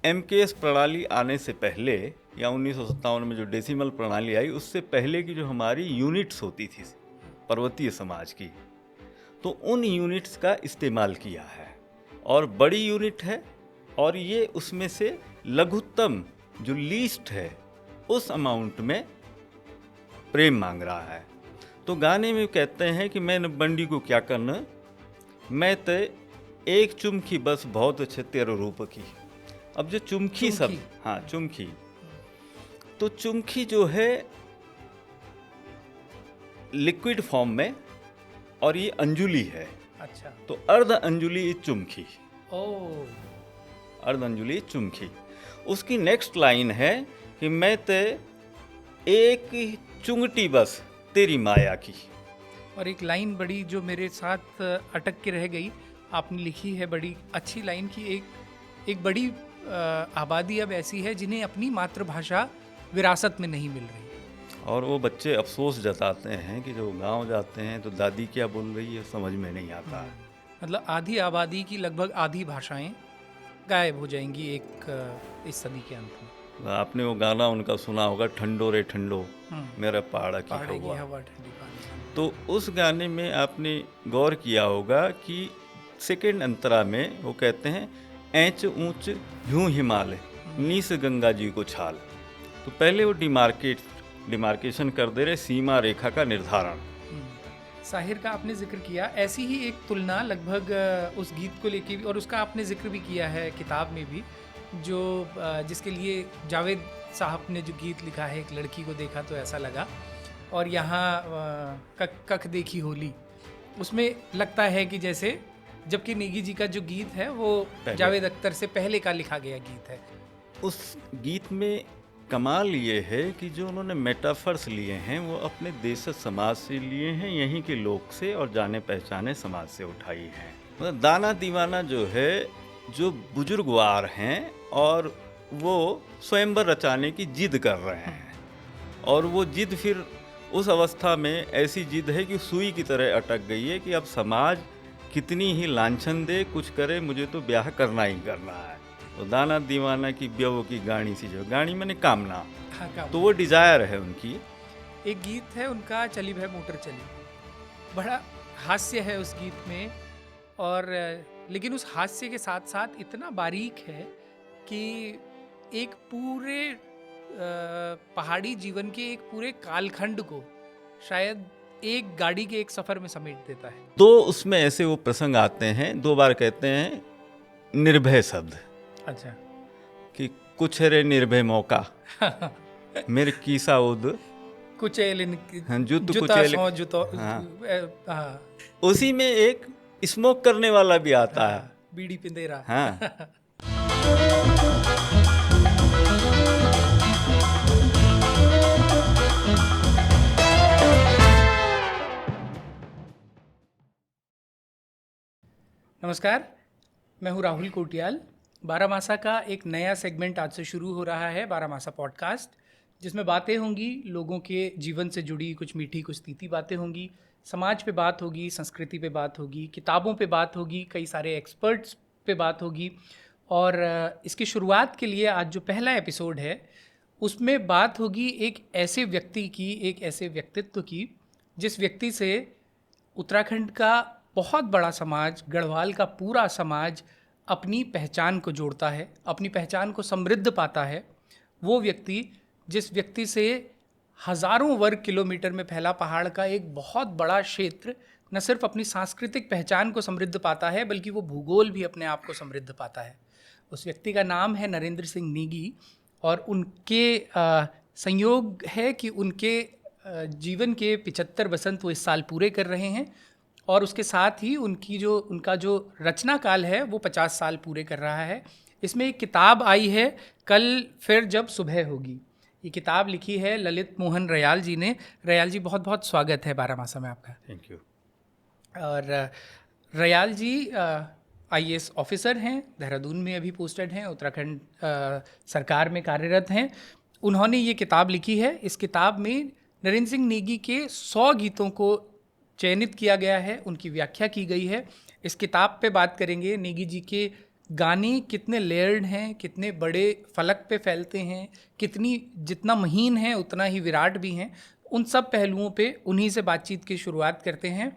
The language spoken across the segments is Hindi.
एमकेएस प्रणाली आने से पहले या 1957 में जो डेसिमल प्रणाली आई, उससे पहले की जो हमारी यूनिट्स होती थी पर्वतीय समाज की, तो उन यूनिट्स का इस्तेमाल किया है और बड़ी यूनिट है, और ये उसमें से लघुत्तम जो लीस्ट है उस अमाउंट में प्रेम मांग रहा है। तो गाने में कहते हैं कि मैंने बंडी को क्या करना, मैं ते एक चुमकी बस बहुत अच्छे तेरे रूप की। अब जो चुमकी शब्द, हाँ चुमकी, तो चुमकी जो है लिक्विड फॉर्म में, और ये अंजुली है। अच्छा। तो अर्ध अंजुली चुमकी, ओह, अर्ध अंजुली चुमकी। उसकी नेक्स्ट लाइन है कि मैं ते एक चुंगटी बस तेरी माया की। और एक लाइन बड़ी जो मेरे साथ अटक के रह गई, आपने लिखी है बड़ी अच्छी लाइन की, एक बड़ी आबादी अब ऐसी है जिन्हें अपनी मातृभाषा विरासत में नहीं मिल रही। और वो बच्चे अफसोस जताते हैं कि जो गांव जाते हैं तो दादी क्या बोल रही है समझ में नहीं आता है। मतलब आधी आबादी की लगभग आधी भाषाएं गायब हो जाएंगी इस सदी के अंत में। आपने वो गाना उनका सुना होगा, ठंडो रे ठंडो मेरा पहाड़ की हवा। ठंडी पानी। तो उस गाने में आपने गौर किया होगा कि सेकेंड अंतरा में वो कहते हैं ऐंच ऊंच यूं हिमालय नीस गंगा जी को छाल। तो पहले वो डिमार्केशन कर दे रहे, सीमा रेखा का निर्धारण। साहिर का आपने जिक्र किया, ऐसी ही एक तुलना लगभग उस गीत को लेके भी, और उसका आपने जिक्र भी किया है किताब में भी, जो जिसके लिए जावेद साहब ने जो गीत लिखा है, एक लड़की को देखा तो ऐसा लगा, और यहाँ कख देखी होली, उसमें लगता है कि जैसे, जबकि नेगी जी का जो गीत है वो जावेद अख्तर से पहले का लिखा गया गीत है। उस गीत में कमाल ये है कि जो उन्होंने मेटाफर्स लिए हैं वो अपने देश समाज से लिए हैं, यहीं के लोग से और जाने पहचाने समाज से उठाई हैं। मतलब दाना दीवाना जो है, जो बुजुर्गवार हैं और वो स्वयंवर रचाने की जिद कर रहे हैं, और वो जिद फिर उस अवस्था में ऐसी जिद है कि सुई की तरह अटक गई है कि अब समाज कितनी ही लांछन दे, कुछ करे, मुझे तो ब्याह करना ही करना है। तो दाना दीवाना की ब्यव की गाड़ी सी, जो गाड़ी मैंने कामना, हाँ, तो वो डिजायर है उनकी। एक गीत है उनका, चली भै मोटर चली, बड़ा हास्य है उस गीत में, और लेकिन उस हास्य के साथ साथ इतना बारीक है कि एक पूरे पहाड़ी जीवन के एक पूरे कालखंड को शायद एक गाड़ी के एक सफर में समेट देता है। तो उसमें ऐसे वो प्रसंग आते हैं, 2 बार कहते हैं निर्भय शब्द। अच्छा। कि कुछ रे निर्भय मौका मेरे कीसा उद कुचेलिन जुत जुता कुचेल। सौ जुतो। हाँ। उसी में एक स्मोक करने वाला भी आता है, बीड़ी पिंदेरा। हाँ। नमस्कार, मैं हूँ राहुल कोटियाल। बारामासा का एक नया सेगमेंट आज से शुरू हो रहा है, बारामासा पॉडकास्ट, जिसमें बातें होंगी लोगों के जीवन से जुड़ी, कुछ मीठी कुछ तीखी बातें होंगी, समाज पे बात होगी, संस्कृति पे बात होगी, किताबों पे बात होगी, कई सारे एक्सपर्ट्स पे बात होगी। और इसकी शुरुआत के लिए आज जो पहला एपिसोड है उसमें बात होगी एक ऐसे व्यक्ति की, एक ऐसे व्यक्तित्व की, जिस व्यक्ति से उत्तराखंड का बहुत बड़ा समाज, गढ़वाल का पूरा समाज अपनी पहचान को जोड़ता है, अपनी पहचान को समृद्ध पाता है। वो व्यक्ति, जिस व्यक्ति से हज़ारों वर्ग किलोमीटर में फैला पहाड़ का एक बहुत बड़ा क्षेत्र न सिर्फ अपनी सांस्कृतिक पहचान को समृद्ध पाता है, बल्कि वो भूगोल भी अपने आप को समृद्ध पाता है। उस व्यक्ति का नाम है नरेंद्र सिंह नेगी, और उनके संयोग है कि उनके जीवन के 75 वसंत वो इस साल पूरे कर रहे हैं, और उसके साथ ही उनका जो रचना काल है वो 50 साल पूरे कर रहा है। इसमें एक किताब आई है, कल फिर जब सुबह होगी। ये किताब लिखी है ललित मोहन रयाल जी ने। रयाल जी, बहुत बहुत स्वागत है बारामासा में आपका। Thank you. और रयाल जी IAS ऑफिसर हैं, देहरादून में अभी पोस्टेड हैं, उत्तराखंड सरकार में कार्यरत हैं। उन्होंने ये किताब लिखी है। इस किताब में नरेंद्र सिंह नेगी के 100 गीतों को चयनित किया गया है, उनकी व्याख्या की गई है। इस किताब पे बात करेंगे, नेगी जी के गाने कितने लेयर्ड हैं, कितने बड़े फलक पे फैलते हैं, कितनी जितना महीन है उतना ही विराट भी हैं, उन सब पहलुओं पे उन्हीं से बातचीत की शुरुआत करते हैं।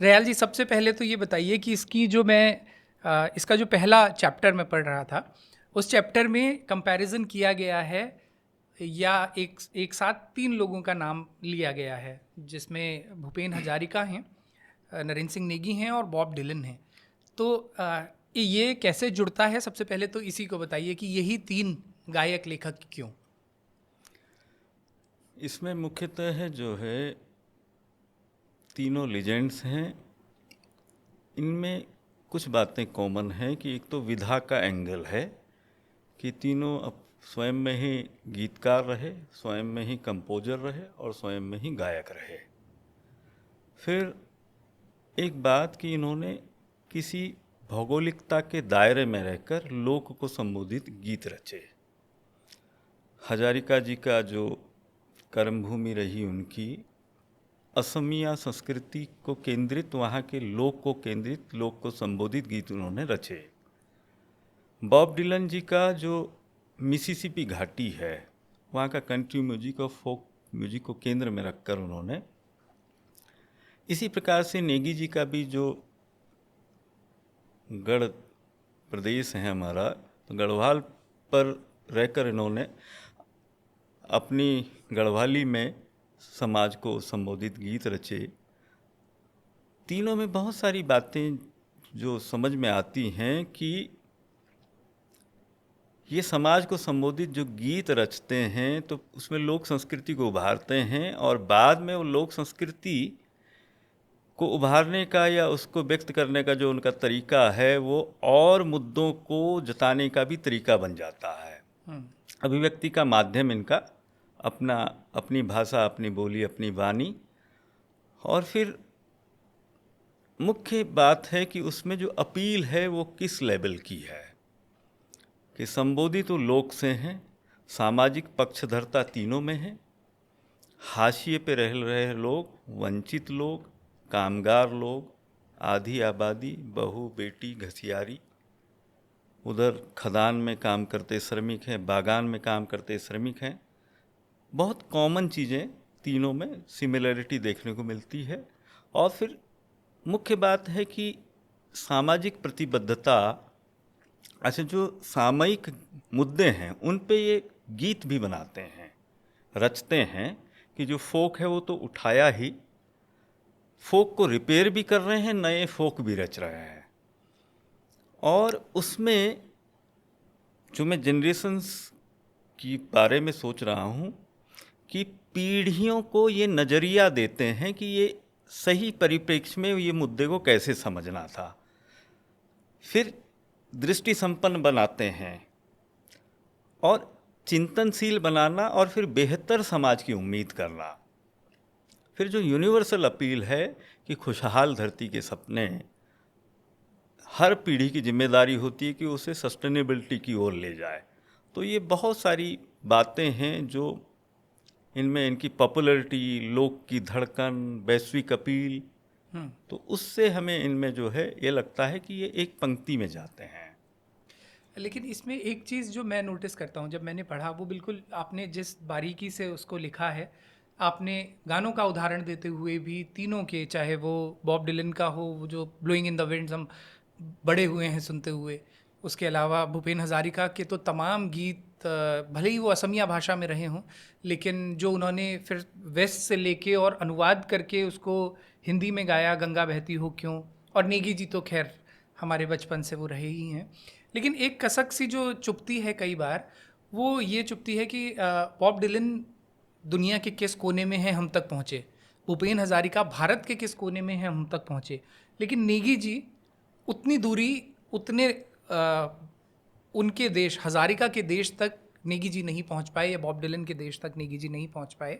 रेयाल जी, सबसे पहले तो ये बताइए कि इसका जो पहला चैप्टर मैं पढ़ रहा था, उस चैप्टर में कंपैरिजन किया गया है या एक साथ 3 लोगों का नाम लिया गया है, जिसमें भूपेन हजारिका हैं, नरेंद्र सिंह नेगी हैं और बॉब डिलन हैं। तो ये कैसे जुड़ता है? सबसे पहले तो इसी को बताइए कि यही 3 गायक लेखक क्यों? इसमें मुख्यतः जो है तीनों लीजेंड्स हैं। इनमें कुछ बातें कॉमन हैं कि एक तो विधा का एंगल है कि तीनों स्वयं में ही गीतकार रहे, स्वयं में ही कंपोजर रहे और स्वयं में ही गायक रहे। फिर एक बात कि इन्होंने किसी भौगोलिकता के दायरे में रहकर लोक को संबोधित गीत रचे। हजारिका जी का जो कर्मभूमि रही उनकी असमिया संस्कृति को केंद्रित, वहाँ के लोक को केंद्रित, लोक को संबोधित गीत उन्होंने रचे। बॉब डिलन जी का जो मिसिसिपी घाटी है, वहाँ का कंट्री म्यूजिक और फोक म्यूजिक को केंद्र में रखकर उन्होंने, इसी प्रकार से नेगी जी का भी जो गढ़ प्रदेश है हमारा, तो गढ़वाल पर रहकर इन्होंने अपनी गढ़वाली में समाज को संबोधित गीत रचे। तीनों में बहुत सारी बातें जो समझ में आती हैं कि ये समाज को संबोधित जो गीत रचते हैं तो उसमें लोक संस्कृति को उभारते हैं और बाद में वो लोक संस्कृति को उभारने का या उसको व्यक्त करने का जो उनका तरीका है वो और मुद्दों को जताने का भी तरीका बन जाता है। अभिव्यक्ति का माध्यम इनका अपनी भाषा, अपनी बोली, अपनी वाणी। और फिर मुख्य बात है कि उसमें जो अपील है वो किस लेवल की है कि संबोधित तो लोक से हैं, सामाजिक पक्षधरता तीनों में है, हाशिए पे रह रहे लोग, वंचित लोग, कामगार लोग, आधी आबादी, बहू बेटी घसियारी, उधर खदान में काम करते श्रमिक हैं, बागान में काम करते श्रमिक हैं। बहुत कॉमन चीज़ें तीनों में सिमिलरिटी देखने को मिलती है। और फिर मुख्य बात है कि सामाजिक प्रतिबद्धता, अच्छा जो सामयिक मुद्दे हैं उन पे ये गीत भी बनाते हैं, रचते हैं कि जो फोक है वो तो उठाया ही, फोक को रिपेयर भी कर रहे हैं, नए फोक भी रच रहे हैं। और उसमें जो मैं जनरेशन्स की बारे में सोच रहा हूँ कि पीढ़ियों को ये नज़रिया देते हैं कि ये सही परिप्रेक्ष्य में ये मुद्दे को कैसे समझना था, फिर दृष्टि संपन्न बनाते हैं और चिंतनशील बनाना और फिर बेहतर समाज की उम्मीद करना। फिर जो यूनिवर्सल अपील है कि खुशहाल धरती के सपने, हर पीढ़ी की जिम्मेदारी होती है कि उसे सस्टेनेबिलिटी की ओर ले जाए। तो ये बहुत सारी बातें हैं जो इनमें, इनकी पॉपुलैरिटी, लोक की धड़कन, वैश्विक अपील, तो उससे हमें इनमें जो है ये लगता है कि ये एक पंक्ति में जाते हैं। लेकिन इसमें एक चीज़ जो मैं नोटिस करता हूँ जब मैंने पढ़ा, वो बिल्कुल आपने जिस बारीकी से उसको लिखा है, आपने गानों का उदाहरण देते हुए भी तीनों के, चाहे वो बॉब डिलन का हो, वो जो ब्लोइंग इन द विंड्स हम बड़े हुए हैं सुनते हुए, उसके अलावा भूपेन हजारिका के तो तमाम गीत भले ही वो असमिया भाषा में रहे हों, लेकिन जो उन्होंने फिर वेस्ट से लेके और अनुवाद करके उसको हिंदी में गाया, गंगा बहती हो क्यों, और नेगी जी तो खैर हमारे बचपन से वो रहे ही हैं। लेकिन एक कसक सी जो चुभती है कई बार, वो ये चुभती है कि बॉब डिलन दुनिया के किस कोने में है हम तक पहुँचे, भूपेन हजारिका भारत के किस कोने में है हम तक पहुँचे, लेकिन नेगी जी उतनी दूरी, उतने उनके देश, हजारिका के देश तक नेगी जी नहीं पहुंच पाए, या बॉब डिलन के देश तक नेगी जी नहीं पहुंच पाए।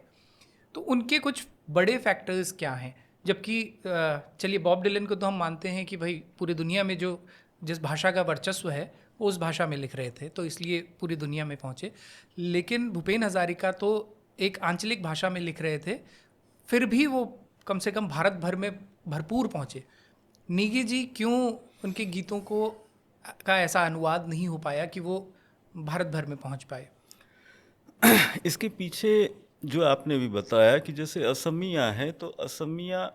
तो उनके कुछ बड़े फैक्टर्स क्या हैं? जबकि चलिए बॉब डिलन को तो हम मानते हैं कि भाई पूरी दुनिया में जो जिस भाषा का वर्चस्व है वो उस भाषा में लिख रहे थे, तो इसलिए पूरी दुनिया में पहुँचे। लेकिन भूपेन हजारिका तो एक आंचलिक भाषा में लिख रहे थे, फिर भी वो कम से कम भारत भर में भरपूर पहुँचे। नेगी जी क्यों उनके गीतों को का ऐसा अनुवाद नहीं हो पाया कि वो भारत भर में पहुंच पाए? इसके पीछे जो आपने भी बताया कि जैसे असमिया है, तो असमिया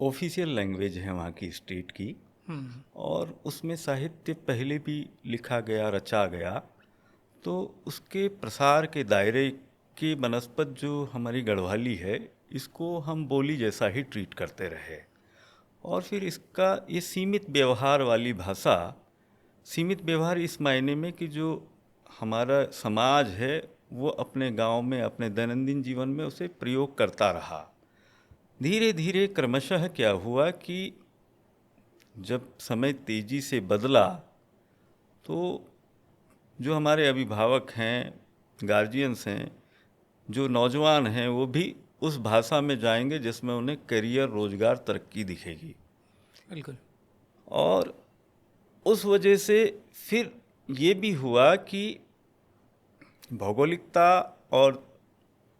ऑफिशियल लैंग्वेज है वहाँ की स्टेट की, और उसमें साहित्य पहले भी लिखा गया, रचा गया। तो उसके प्रसार के दायरे के बनस्पत जो हमारी गढ़वाली है, इसको हम बोली जैसा ही ट्रीट करते रहे। और फिर इसका ये सीमित व्यवहार वाली भाषा, सीमित व्यवहार इस मायने में कि जो हमारा समाज है वो अपने गांव में, अपने दैनंदिन जीवन में उसे प्रयोग करता रहा। धीरे धीरे क्रमशः क्या हुआ कि जब समय तेजी से बदला, तो जो हमारे अभिभावक हैं, गार्जियंस हैं, जो नौजवान हैं, वो भी उस भाषा में जाएंगे जिसमें उन्हें करियर, रोजगार, तरक्की दिखेगी। बिल्कुल। और उस वजह से फिर ये भी हुआ कि भौगोलिकता और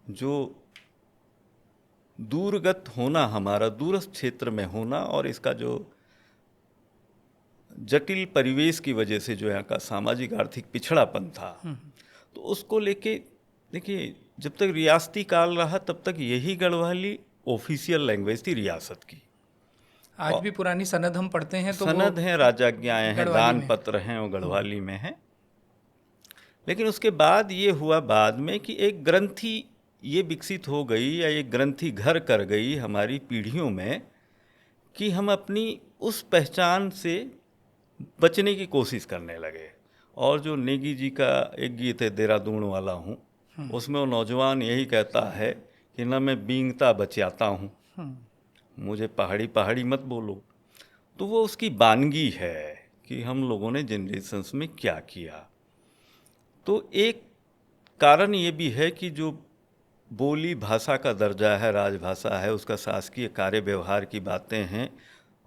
जो दूरगत होना, हमारा दूरस्थ क्षेत्र में होना, और इसका जो जटिल परिवेश की वजह से जो यहाँ का सामाजिक आर्थिक पिछड़ापन था, तो उसको लेके देखिए, जब तक रियासती काल रहा तब तक यही गढ़वाली ऑफिशियल लैंग्वेज थी रियासत की। आज भी पुरानी सनद हम पढ़ते हैं तो सनद हैं, राजाज्ञाएँ हैं, गढ़वाली दान में है। पत्र हैं, वो गढ़वाली में हैं। लेकिन उसके बाद ये हुआ बाद में कि एक ग्रंथि ये विकसित हो गई, या एक ग्रंथि घर कर गई हमारी पीढ़ियों में, कि हम अपनी उस पहचान से बचने की कोशिश करने लगे। और जो नेगी जी का एक गीत है, देहरादून वाला हूँ, उसमें वो नौजवान यही कहता है कि न मैं बींगता बचाता हूँ, मुझे पहाड़ी पहाड़ी मत बोलो। तो वो उसकी वानगी है कि हम लोगों ने जनरेशन्स में क्या किया। तो एक कारण ये भी है कि जो बोली भाषा का दर्जा है, राजभाषा है, उसका शासकीय कार्य व्यवहार की बातें हैं,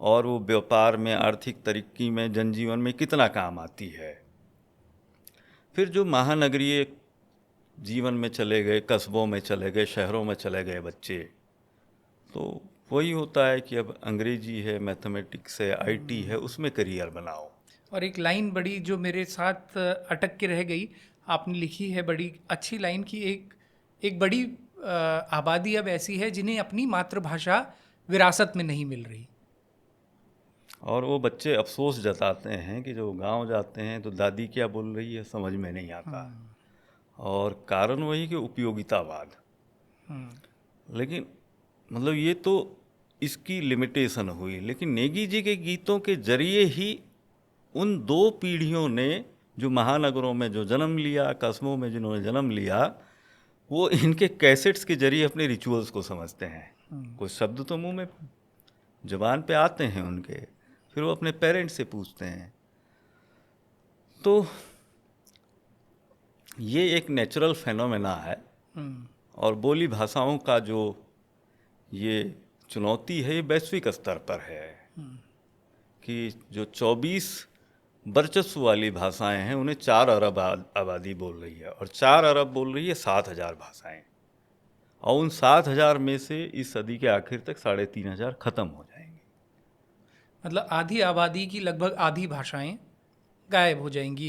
और वो व्यापार में, आर्थिक तरक्की में, जनजीवन में कितना काम आती है। फिर जो महानगरीय जीवन में चले गए, कस्बों में चले गए, शहरों में चले गए बच्चे, तो वही होता है कि अब अंग्रेजी है, मैथमेटिक्स है, आईटी है, उसमें करियर बनाओ। और एक लाइन बड़ी जो मेरे साथ अटक के रह गई, आपने लिखी है, बड़ी अच्छी लाइन की, एक बड़ी आबादी अब ऐसी है जिन्हें अपनी मातृभाषा विरासत में नहीं मिल रही। और वो बच्चे अफसोस जताते हैं कि जो गांव जाते हैं तो दादी क्या बोल रही है समझ में नहीं आता। और कारण वही कि उपयोगितावाद। लेकिन मतलब ये तो इसकी लिमिटेशन हुई, लेकिन नेगी जी के गीतों के जरिए ही उन दो पीढ़ियों ने जो महानगरों में जो जन्म लिया, कस्बों में जिन्होंने जन्म लिया, वो इनके कैसेट्स के जरिए अपने रिचुअल्स को समझते हैं। कुछ शब्द तो मुंह में जुबान पे आते हैं उनके, फिर वो अपने पेरेंट्स से पूछते हैं। तो ये एक नेचुरल फेनोमेना है। और बोली भाषाओं का जो ये चुनौती है, ये वैश्विक स्तर पर है कि जो 24 वर्चस्व वाली भाषाएं हैं, उन्हें 4 अरब आबादी बोल रही है, और 4 अरब बोल रही है 7,000 भाषाएं। और उन 7,000 में से इस सदी के आखिर तक 3,500 खत्म हो जाएंगी। मतलब आधी आबादी की लगभग आधी भाषाएं गायब हो जाएंगी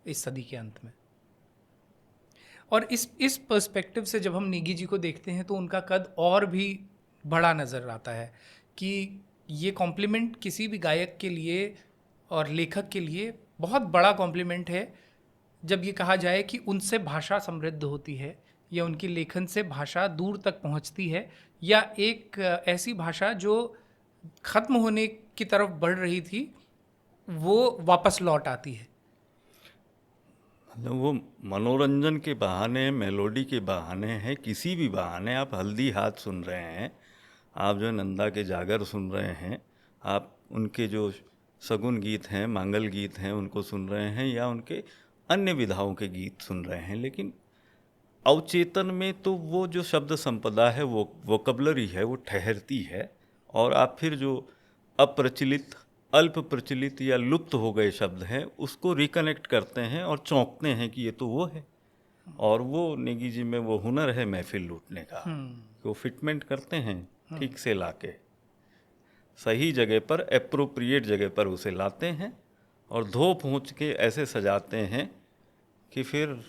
इस सदी के अंत में। और इस पर्सपेक्टिव से जब हम नेगी जी को देखते हैं तो उनका कद और भी बड़ा नज़र आता है कि ये कॉम्प्लीमेंट किसी भी गायक के लिए और लेखक के लिए बहुत बड़ा कॉम्प्लीमेंट है जब ये कहा जाए कि उनसे भाषा समृद्ध होती है, या उनके लेखन से भाषा दूर तक पहुंचती है, या एक ऐसी भाषा जो ख़त्म होने की तरफ बढ़ रही थी वो वापस लौट आती है। मतलब वो मनोरंजन के बहाने, मेलोडी के बहाने हैं, किसी भी बहाने, आप हल्दी हाथ सुन रहे हैं, आप जो नंदा के जागर सुन रहे हैं, आप उनके जो सगुन गीत हैं, मांगल गीत हैं, उनको सुन रहे हैं, या उनके अन्य विधाओं के गीत सुन रहे हैं, लेकिन अवचेतन में तो वो जो शब्द संपदा है, वो वोकैबुलरी है, वो ठहरती है। और आप फिर जो अप्रचलित, अल्प प्रचलित या लुप्त हो गए शब्द हैं, उसको रिकनेक्ट करते हैं और चौंकते हैं कि ये तो वो है। और वो नेगी जी में वो हुनर है महफिल लूटने का, वो फिटमेंट करते हैं ठीक से लाके, सही जगह पर, एप्रोप्रिएट जगह पर उसे लाते हैं, और धो पहुँच के ऐसे सजाते हैं कि फिर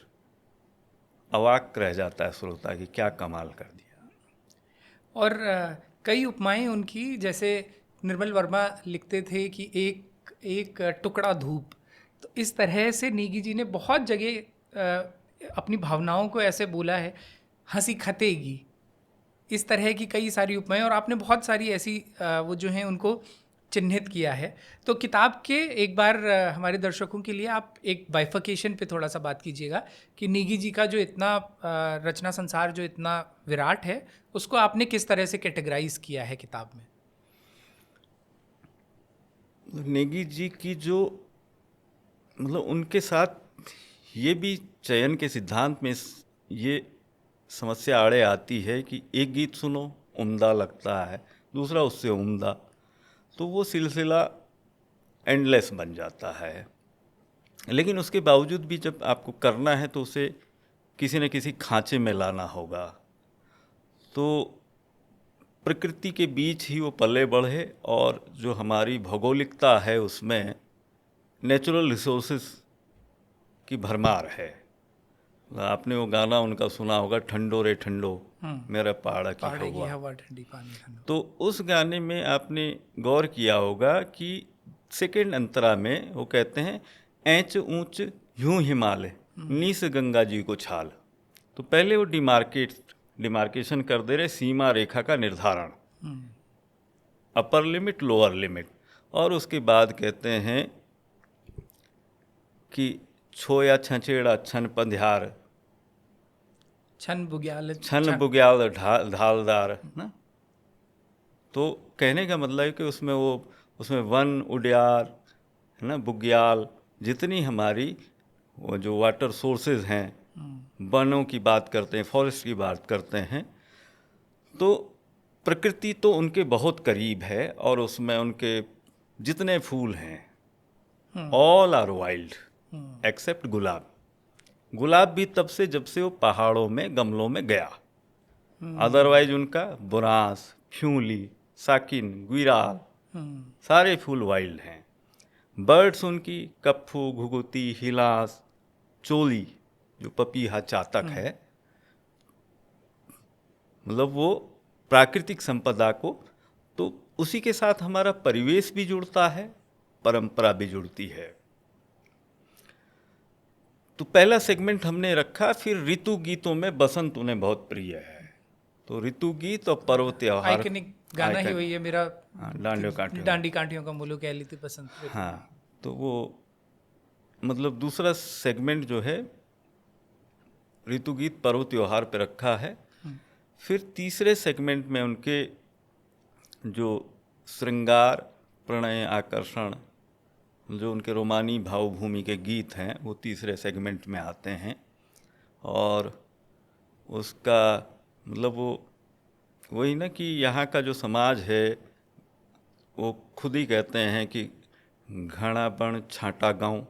अवाक रह जाता है श्रोता कि क्या कमाल कर दिया। और कई उपमाएं उनकी, जैसे निर्मल वर्मा लिखते थे कि एक एक टुकड़ा धूप। तो इस तरह से नेगी जी ने बहुत जगह अपनी भावनाओं को ऐसे बोला है, हंसी खतेगी, इस तरह की कई सारी उपमाएं। और आपने बहुत सारी ऐसी वो जो हैं उनको चिन्हित किया है। तो किताब के एक बार हमारे दर्शकों के लिए आप एक बाइफिकेशन पे थोड़ा सा बात कीजिएगा कि नेगी जी का जो इतना रचना संसार जो इतना विराट है, उसको आपने किस तरह से कैटेगराइज किया है किताब में। नेगी जी की जो मतलब उनके साथ ये भी चयन के सिद्धांत में ये समस्या आड़े आती है कि एक गीत सुनो उम्दा लगता है, दूसरा उससे उम्दा, तो वो सिलसिला एंडलेस बन जाता है। लेकिन उसके बावजूद भी जब आपको करना है तो उसे किसी न किसी खांचे में लाना होगा। तो प्रकृति के बीच ही वो पले बढ़े और जो हमारी भौगोलिकता है उसमें नेचुरल रिसोर्सेज की भरमार है। आपने वो गाना उनका सुना होगा, ठंडो रे ठंडो मेरा पहाड़ा की हवा। ठंडी पानी ठंडो। तो उस गाने में आपने गौर किया होगा कि सेकेंड अंतरा में वो कहते हैं ऐंच ऊंच यूं हिमालय नीस गंगा जी को छाल। तो पहले वो डिमार्केशन कर दे रहे, सीमा रेखा का निर्धारण, अपर लिमिट लोअर लिमिट। और उसके बाद कहते हैं कि छोया छछेड़ा छन पंध्यार छन बुग्याल ढालदार ना। तो कहने का मतलब है कि उसमें वन उड्यार है ना, बुग्याल, जितनी हमारी वो जो वाटर सोर्सेज हैं, वनों की बात करते हैं, फॉरेस्ट की बात करते हैं, तो प्रकृति तो उनके बहुत करीब है। और उसमें उनके जितने फूल हैं ऑल आर वाइल्ड एक्सेप्ट गुलाब। गुलाब भी तब से जब से वो पहाड़ों में गमलों में गया, अदरवाइज उनका बुरांस, फ्यूली, साकिन, गुइराल, सारे फूल वाइल्ड हैं। बर्ड्स उनकी कप्फू, घुघुती, हिलास, चोली, जो पपीहा चातक है, मतलब वो प्राकृतिक संपदा को, तो उसी के साथ हमारा परिवेश भी जुड़ता है, परंपरा भी जुड़ती है। तो पहला सेगमेंट हमने रखा। फिर ऋतु गीतों में बसंत उन्हें बहुत प्रिय है, तो ऋतु गीत और पर्व त्योहार। आइकनिक गाना ही वही है मेरा, डांडी कांटियों का मुल्क कह ली थी बसंत। हाँ, तो वो मतलब दूसरा सेगमेंट जो है ऋतु गीत पर्व त्योहार पे रखा है। फिर तीसरे सेगमेंट में उनके जो श्रृंगार, प्रणय, आकर्षण, जो उनके रोमानी भावभूमि के गीत हैं, वो तीसरे सेगमेंट में आते हैं। और उसका मतलब वो वही ना कि यहाँ का जो समाज है वो खुद ही कहते हैं कि घना बन छाटा गांव,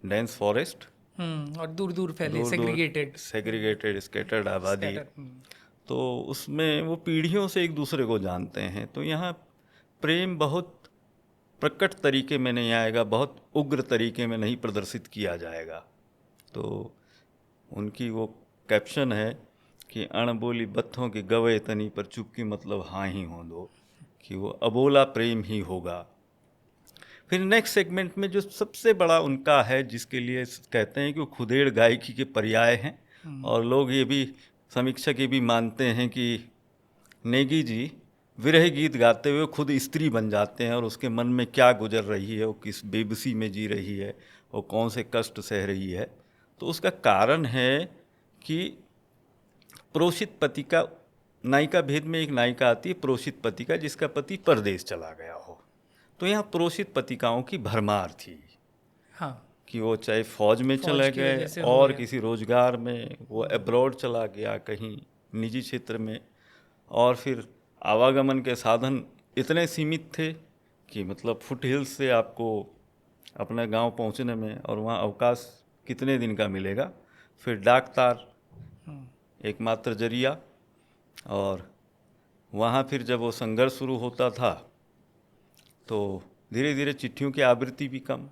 डेंस फॉरेस्ट, और दूर दूर फैले सेग्रीगेटेड स्कैटर्ड आबादी। तो उसमें वो पीढ़ियों से एक दूसरे को जानते हैं। तो यहाँ प्रेम बहुत प्रकट तरीके में नहीं आएगा, बहुत उग्र तरीके में नहीं प्रदर्शित किया जाएगा। तो उनकी वो कैप्शन है कि अणबोली बत्थों के गवे तनी पर चुपकी मतलब हाँ ही हो दो, कि वो अबोला प्रेम ही होगा। फिर नेक्स्ट सेगमेंट में जो सबसे बड़ा उनका है, जिसके लिए कहते हैं कि वो खुदेड़ गायकी के पर्याय हैं, और लोग ये भी, समीक्षक ये भी मानते हैं कि नेगी जी विरह गीत गाते हुए खुद स्त्री बन जाते हैं और उसके मन में क्या गुजर रही है, वो किस बेबसी में जी रही है, वो कौन से कष्ट सह रही है। तो उसका कारण है कि प्रोषित पति का, नायिका भेद में एक नायिका आती है प्रोषित पति का, जिसका पति परदेश चला गया हो। तो यहाँ प्रोषित पतिकाओं की भरमार थी। हाँ, कि वो चाहे फौज में चले गए और किसी रोजगार में, वो अब्रॉड चला गया कहीं निजी क्षेत्र में, और फिर आवागमन के साधन इतने सीमित थे कि मतलब फुट हिल्स से आपको अपने गांव पहुंचने में, और वहाँ अवकाश कितने दिन का मिलेगा। फिर डाक तार एकमात्र जरिया, और वहाँ फिर जब वो संघर्ष शुरू होता था तो धीरे धीरे चिट्ठियों की आवृत्ति भी कम,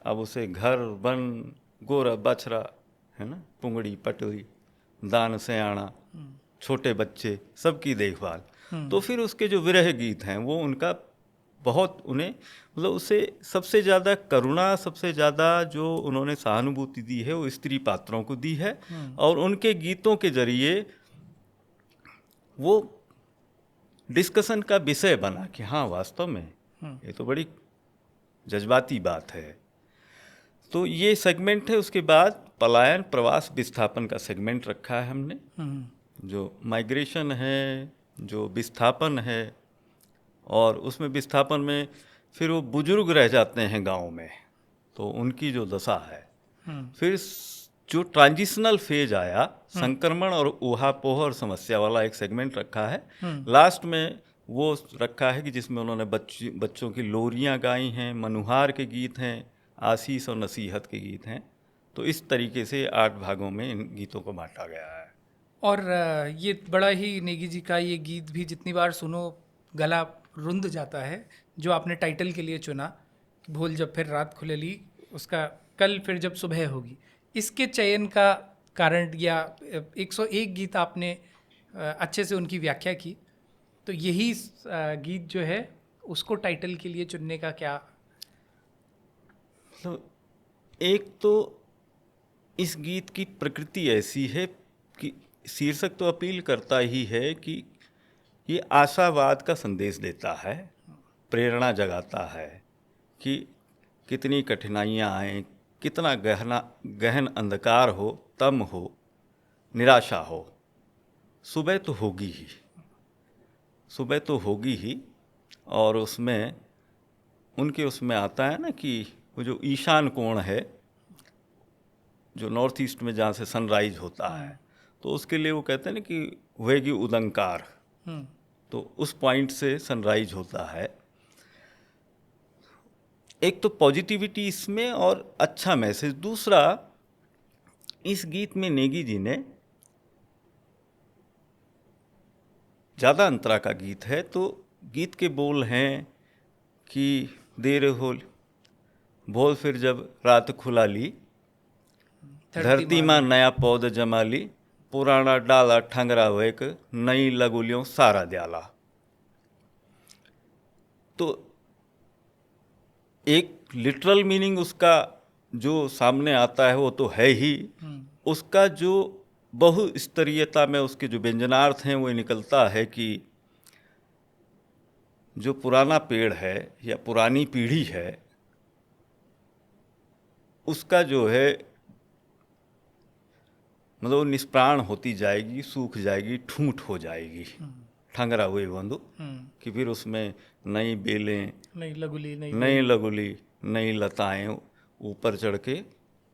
अब उसे घर वन गोरा बछड़ा, है ना, पुंगड़ी पटरी, दान सयाना, छोटे बच्चे, सबकी देखभाल। तो फिर उसके जो विरह गीत हैं वो उनका बहुत, उन्हें मतलब उसे सबसे ज़्यादा करुणा, सबसे ज़्यादा जो उन्होंने सहानुभूति दी है वो स्त्री पात्रों को दी है। और उनके गीतों के जरिए वो डिस्कशन का विषय बना कि हाँ वास्तव में ये तो बड़ी जज्बाती बात है। तो ये सेगमेंट है। उसके बाद पलायन, प्रवास, विस्थापन का सेगमेंट रखा है हमने। जो माइग्रेशन है, जो विस्थापन है, और उसमें विस्थापन में फिर वो बुजुर्ग रह जाते हैं गांव में, तो उनकी जो दशा है। फिर जो ट्रांजिशनल फेज आया, संक्रमण और ऊहापोह और समस्या वाला एक सेगमेंट रखा है। लास्ट में वो रखा है कि जिसमें उन्होंने बच्चों की लोरियां गाई हैं, मनुहार के गीत हैं, आशीष और नसीहत के गीत हैं। तो इस तरीके से 8 भागों में इन गीतों को बांटा गया है। और ये बड़ा ही नेगी जी का ये गीत भी जितनी बार सुनो गला रुंध जाता है, जो आपने टाइटल के लिए चुना, भूल जब फिर रात खुलेली, उसका कल फिर जब सुबह होगी। इसके चयन का कारण, या 101 गीत आपने अच्छे से उनकी व्याख्या की, तो यही गीत जो है उसको टाइटल के लिए चुनने का क्या? तो एक तो इस गीत की प्रकृति ऐसी है कि शीर्षक तो अपील करता ही है कि ये आशावाद का संदेश देता है, प्रेरणा जगाता है कि कितनी कठिनाइयाँ आएँ, कितना गहन अंधकार हो, तम हो, निराशा हो, सुबह तो होगी ही, सुबह तो होगी ही। और उसमें उनके उसमें आता है ना कि वो जो ईशान कोण है, जो नॉर्थ ईस्ट में जहाँ से सनराइज होता है, तो उसके लिए वो कहते हैं ना कि होएगी उदंकार, तो उस पॉइंट से सनराइज होता है। एक तो पॉजिटिविटी इसमें और अच्छा मैसेज। दूसरा, इस गीत में नेगी जी ने, ज़्यादा अंतरा का गीत है, तो गीत के बोल हैं कि देर हो भोल फिर जब रात खुला ली, धरती माँ नया पौध जमा ली, पुराना डाला ठंगरा वेक, नई लगुलियों सारा द्याला। तो एक लिटरल मीनिंग उसका जो सामने आता है वो तो है ही, उसका जो बहुस्तरीयता में उसके जो व्यंजनार्थ हैं वो निकलता है कि जो पुराना पेड़ है या पुरानी पीढ़ी है, उसका जो है मतलब वो निष्प्राण होती जाएगी, सूख जाएगी, ठूंठ हो जाएगी, ठंगरा हुए बंधु, कि फिर उसमें नई बेलें, नई लगुली, नई लताएं ऊपर चढ़ के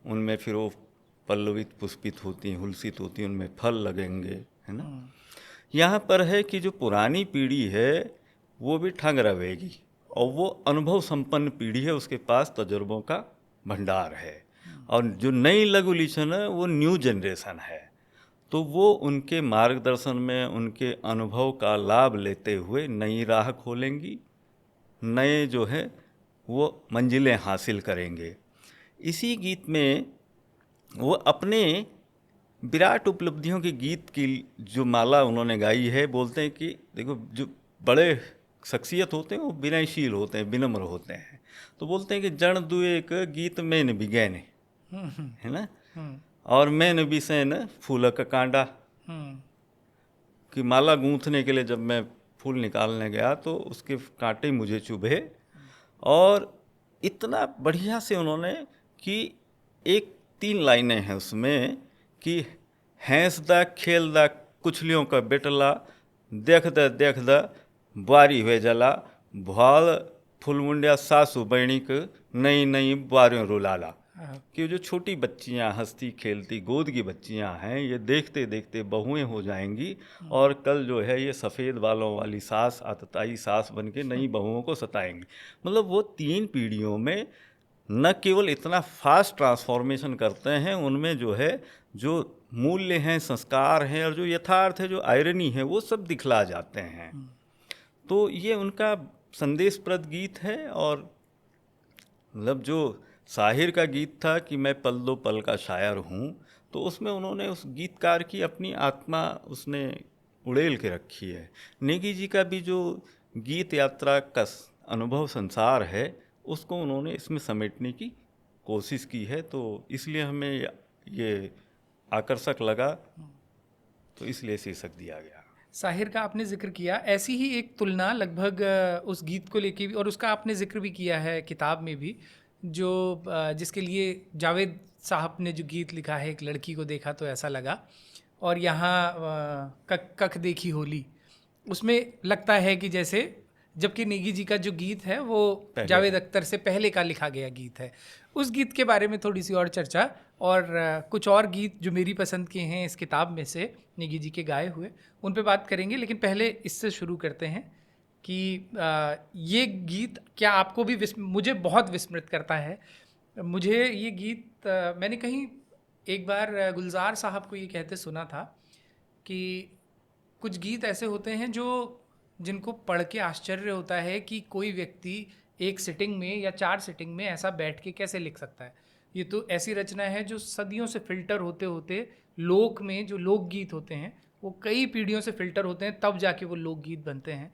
उनमें फिर वो पल्लवित पुष्पित होती हैं, हुलसित होती हैं, उनमें फल लगेंगे, है ना। यहाँ पर है कि जो पुरानी पीढ़ी है वो भी ठंग रहेगी, और वो अनुभव संपन्न पीढ़ी है, उसके पास तजुर्बों का भंडार है। और जो नई लगुलीशन है वो न्यू जनरेशन है, तो वो उनके मार्गदर्शन में, उनके अनुभव का लाभ लेते हुए नई राह खोलेंगी, नए जो है वो मंजिलें हासिल करेंगे। इसी गीत में वो अपने विराट उपलब्धियों के गीत की जो माला उन्होंने गाई है, बोलते हैं कि देखो जो बड़े शख्सियत होते हैं वो विनयशील होते हैं, विनम्र होते हैं, तो बोलते हैं कि जन दुए एक गीत में न बिगैन, है ना, और मैं न बिसैन फूल का कांडा, कि माला गूंथने के लिए जब मैं फूल निकालने गया तो उसके कांटे मुझे चुभे। और इतना बढ़िया से उन्होंने कि 3 लाइनें हैं उसमें कि हैंसदा खेलदा कुछलियों का बेटला, देख द बारी हुए जला, भुआल फुलमुंडिया सासू बैणिक, नई नई बारियों रुलाला। कि जो छोटी बच्चियां हंसती खेलती गोद की बच्चियां हैं, ये देखते देखते बहुएं हो जाएंगी, और कल जो है ये सफ़ेद बालों वाली सास, आतताई सास बन के नई बहुओं को सताएंगी। मतलब वो 3 पीढ़ियों में न केवल इतना फास्ट ट्रांसफॉर्मेशन करते हैं, उनमें जो है जो मूल्य हैं, संस्कार हैं, और जो यथार्थ है, जो आयरनी है, वो सब दिखला जाते हैं। तो ये उनका संदेशप्रद गीत है। और मतलब जो साहिर का गीत था कि मैं पल दो पल का शायर हूँ, तो उसमें उन्होंने उस गीतकार की अपनी आत्मा उसने उड़ेल के रखी है। नेगी जी का भी जो गीत यात्रा का अनुभव संसार है, उसको उन्होंने इसमें समेटने की कोशिश की है, तो इसलिए हमें ये आकर्षक लगा, तो इसलिए शीर्षक दिया गया। साहिर का आपने जिक्र किया, ऐसी ही एक तुलना लगभग उस गीत को लेके भी, और उसका आपने जिक्र भी किया है किताब में भी, जो जिसके लिए जावेद साहब ने जो गीत लिखा है, एक लड़की को देखा तो ऐसा लगा, और यहाँ कख देखी होली, उसमें लगता है कि जैसे, जबकि नेगी जी का जो गीत है वो जावेद अख्तर से पहले का लिखा गया गीत है। उस गीत के बारे में थोड़ी सी और चर्चा, और कुछ और गीत जो मेरी पसंद के हैं इस किताब में से नेगी जी के गाए हुए, उन पे बात करेंगे। लेकिन पहले इससे शुरू करते हैं कि ये गीत क्या आपको भी मुझे बहुत विस्मृत करता है। मुझे ये गीत मैंने कहीं एक बार गुलजार साहब को ये कहते सुना था कि कुछ गीत ऐसे होते हैं जो जिनको पढ़ के आश्चर्य होता है कि कोई व्यक्ति एक सिटिंग में या 4 सिटिंग में ऐसा बैठ के कैसे लिख सकता है। ये तो ऐसी रचना है जो सदियों से फिल्टर होते होते लोक में, जो लोकगीत होते हैं वो कई पीढ़ियों से फिल्टर होते हैं, तब जाके वो लोकगीत बनते हैं।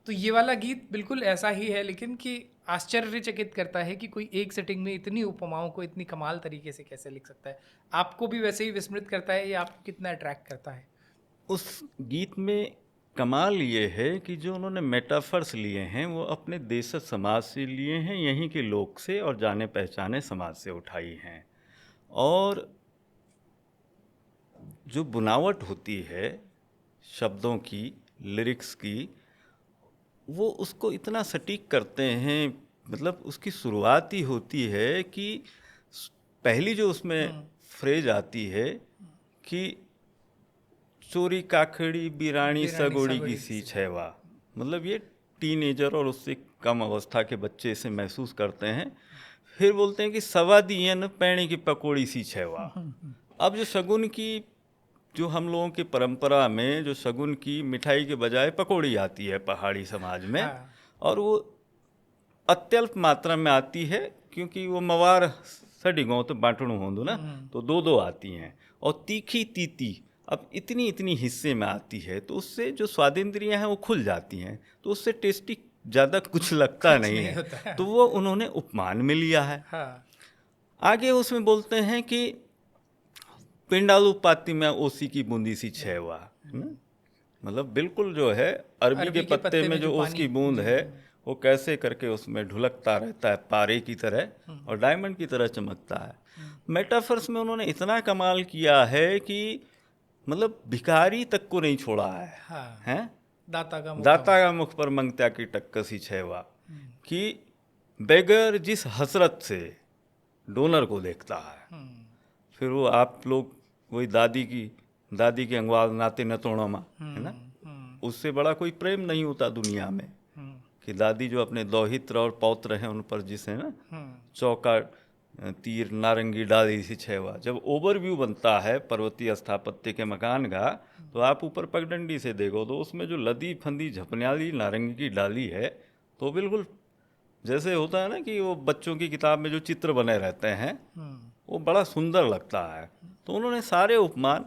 तो ये वाला गीत बिल्कुल ऐसा ही है, लेकिन कि आश्चर्यचकित करता है कि कोई एक सेटिंग में इतनी उपमाओं को इतनी कमाल तरीके से कैसे लिख सकता है। आपको भी वैसे ही विस्मृत करता है या आपको कितना अट्रैक्ट करता है? उस गीत में कमाल ये है कि जो उन्होंने मेटाफर्स लिए हैं वो अपने देश समाज से लिए हैं, यहीं के लोग से और जाने पहचाने समाज से उठाई हैं। और जो बुनावट होती है शब्दों की, लिरिक्स की, वो उसको इतना सटीक करते हैं। मतलब उसकी शुरुआत ही होती है कि पहली जो उसमें फ्रेज आती है कि चोरी काखड़ी बिरानी सगोड़ी की सी छैवा, मतलब ये टीनेजर और उससे कम अवस्था के बच्चे इसे महसूस करते हैं। फिर बोलते हैं कि सवा दियन पैणी की पकौड़ी सी छैवा। अब जो शगुन की, जो हम लोगों की परंपरा में जो शगुन की मिठाई के बजाय पकौड़ी आती है पहाड़ी समाज में, और वो अत्यल्प मात्रा में आती है क्योंकि वो मवार सड़ी गो तो बांटणु होंदो ना, तो 2-2 आती हैं। और तीखी तीती अब इतनी इतनी हिस्से में आती है, तो उससे जो स्वादेंद्रियां हैं वो खुल जाती हैं, तो उससे टेस्टी ज़्यादा कुछ लगता नहीं है। तो वो उन्होंने उपमान में लिया है। आगे उसमें बोलते हैं कि पिंडालू पाती में ओसी की बूंदी सी छैवा, मतलब बिल्कुल जो है अरबी के पत्ते में जो ओस की बूंद है वो कैसे करके उसमें ढुलकता रहता है पारे की तरह और डायमंड की तरह चमकता है। मेटाफर्स में उन्होंने इतना कमाल किया है कि मतलब भिखारी तक को नहीं छोड़ा है। हैं? दाता का मुख पर मंगत्या की टक्कसी छैवा, कि बेगर जिस हसरत से डोनर को देखता है, फिर वो आप लोग वही दादी की अंगवाल नाते नतोड़मा, है ना, उससे बड़ा कोई प्रेम नहीं होता दुनिया में कि दादी जो अपने दौहित्र और पौत्र हैं उन पर जिसे ना चौका तीर नारंगी डाली सी छैवा। जब ओवरव्यू बनता है पर्वतीय स्थापत्य के मकान का, तो आप ऊपर पगडंडी से देखो तो उसमें जो लदी फंदी झपनियाली नारंगी की डाली है, तो बिल्कुल जैसे होता है ना कि वो बच्चों की किताब में जो चित्र बने रहते हैं, वो बड़ा सुंदर लगता है। तो उन्होंने सारे उपमान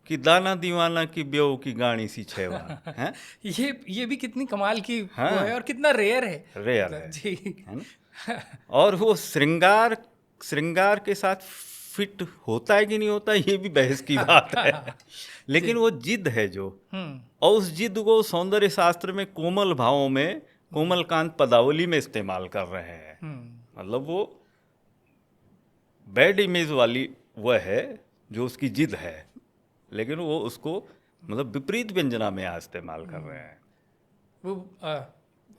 कि दाना दीवाना की ब्यो की गाणी सी छैवा है। ये भी कितनी कमाल की वो है और कितना रेयर है जी, है ना। और वो श्रृंगार के साथ फिट होता है कि नहीं होता, ये भी बहस की बात है। लेकिन वो जिद है जो, और उस जिद को सौंदर्य शास्त्र में कोमल भावों में कोमलकांत पदावली में इस्तेमाल कर रहे हैं। मतलब वो बैड इमेज वाली वह है जो उसकी जिद है, लेकिन वो उसको मतलब विपरीत व्यंजना में यहाँ इस्तेमाल कर रहे हैं। वो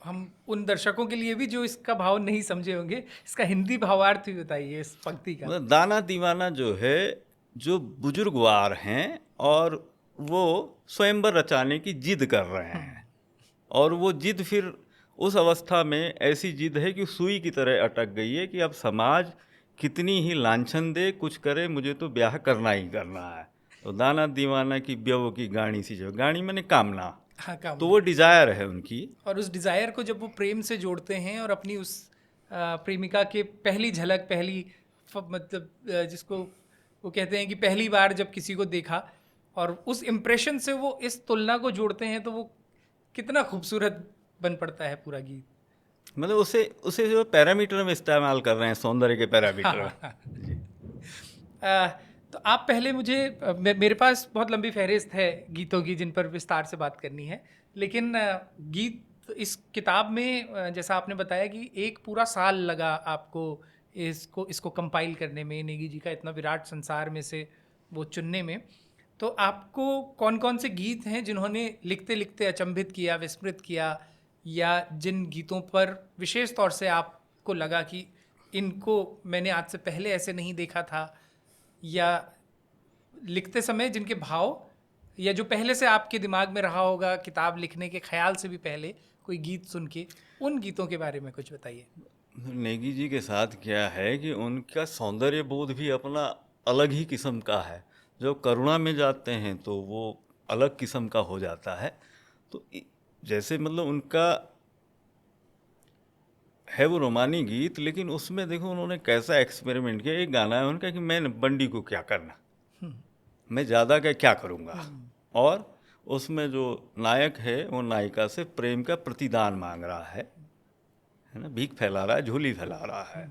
हम उन दर्शकों के लिए भी जो इसका भाव नहीं समझे होंगे, इसका हिंदी भावार्थ भी बताइए इस पंक्ति का। मतलब दाना दीवाना जो है, जो बुजुर्गवार हैं और वो स्वयंवर रचाने की जिद कर रहे हैं, और वो जिद फिर उस अवस्था में ऐसी जिद है कि सुई की तरह अटक गई है कि अब समाज कितनी ही लांछन दे कुछ करे, मुझे तो ब्याह करना ही करना है। तो दाना दीवाना की ब्यो की गाणी सी, जो गाणी मैंने कामना, हाँ, कामना। तो वो डिजायर है उनकी। और उस डिज़ायर को जब वो प्रेम से जोड़ते हैं और अपनी उस प्रेमिका के पहली झलक, पहली मतलब जिसको वो कहते हैं कि पहली बार जब किसी को देखा और उस इम्प्रेशन से वो इस तुलना को जोड़ते हैं, तो वो कितना खूबसूरत बन पड़ता है पूरा गीत। मतलब उसे उसे जो पैरामीटर में इस्तेमाल कर रहे हैं, सौंदर्य के पैरामीटर में। जी। आ, तो आप पहले मुझे मेरे पास बहुत लंबी फहरिस्त है गीतों की जिन पर विस्तार से बात करनी है, लेकिन गीत इस किताब में जैसा आपने बताया कि एक पूरा साल लगा आपको इसको कंपाइल करने में, नेगी जी का इतना विराट संसार में से वो चुनने में। तो आपको कौन कौन से गीत हैं जिन्होंने लिखते लिखते अचंभित किया, विस्मृत किया, या जिन गीतों पर विशेष तौर से आपको लगा कि इनको मैंने आज से पहले ऐसे नहीं देखा था, या लिखते समय जिनके भाव या जो पहले से आपके दिमाग में रहा होगा किताब लिखने के ख्याल से भी पहले कोई गीत सुन के, उन गीतों के बारे में कुछ बताइए। नेगी जी के साथ क्या है कि उनका सौंदर्य बोध भी अपना अलग ही किस्म का है। जब करुणा में जाते हैं तो वो अलग किस्म का हो जाता है। तो जैसे मतलब उनका है वो रोमानी गीत, लेकिन उसमें देखो उन्होंने कैसा एक्सपेरिमेंट किया। एक गाना है उनका कि मैं बंडी को क्या करना, मैं ज़्यादा क्या करूँगा, और उसमें जो नायक है वो नायिका से प्रेम का प्रतिदान मांग रहा है ना, भीख फैला रहा है, झोली फैला रहा है।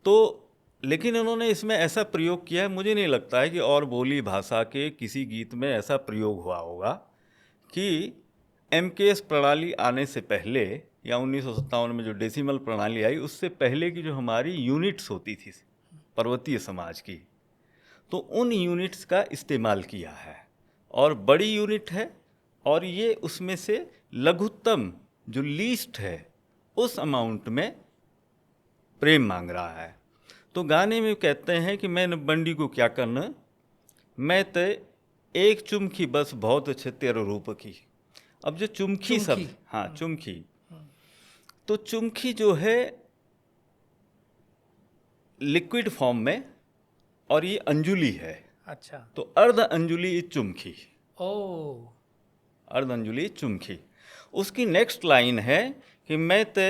तो लेकिन उन्होंने इसमें ऐसा प्रयोग किया है, मुझे नहीं लगता है कि और बोली भाषा के किसी गीत में ऐसा प्रयोग हुआ होगा कि एमकेएस प्रणाली आने से पहले या 1957 में जो डेसिमल प्रणाली आई उससे पहले की जो हमारी यूनिट्स होती थी पर्वतीय समाज की, तो उन यूनिट्स का इस्तेमाल किया है। और बड़ी यूनिट है और ये उसमें से लघुत्तम जो लीस्ट है उस अमाउंट में प्रेम मांग रहा है। तो गाने में कहते हैं कि मैंने बंडी को क्या करना, मैं ते एक चुमकी बस बहुत अच्छे तेरे रूप की। अब जो चुमकी शब्द, हाँ चुमकी, तो चुमकी जो है लिक्विड फॉर्म में और ये अंजुली है। अच्छा। तो अर्ध अंजुली चुमकी, ओ, अर्ध अंजुली चुमकी। उसकी नेक्स्ट लाइन है कि मैं ते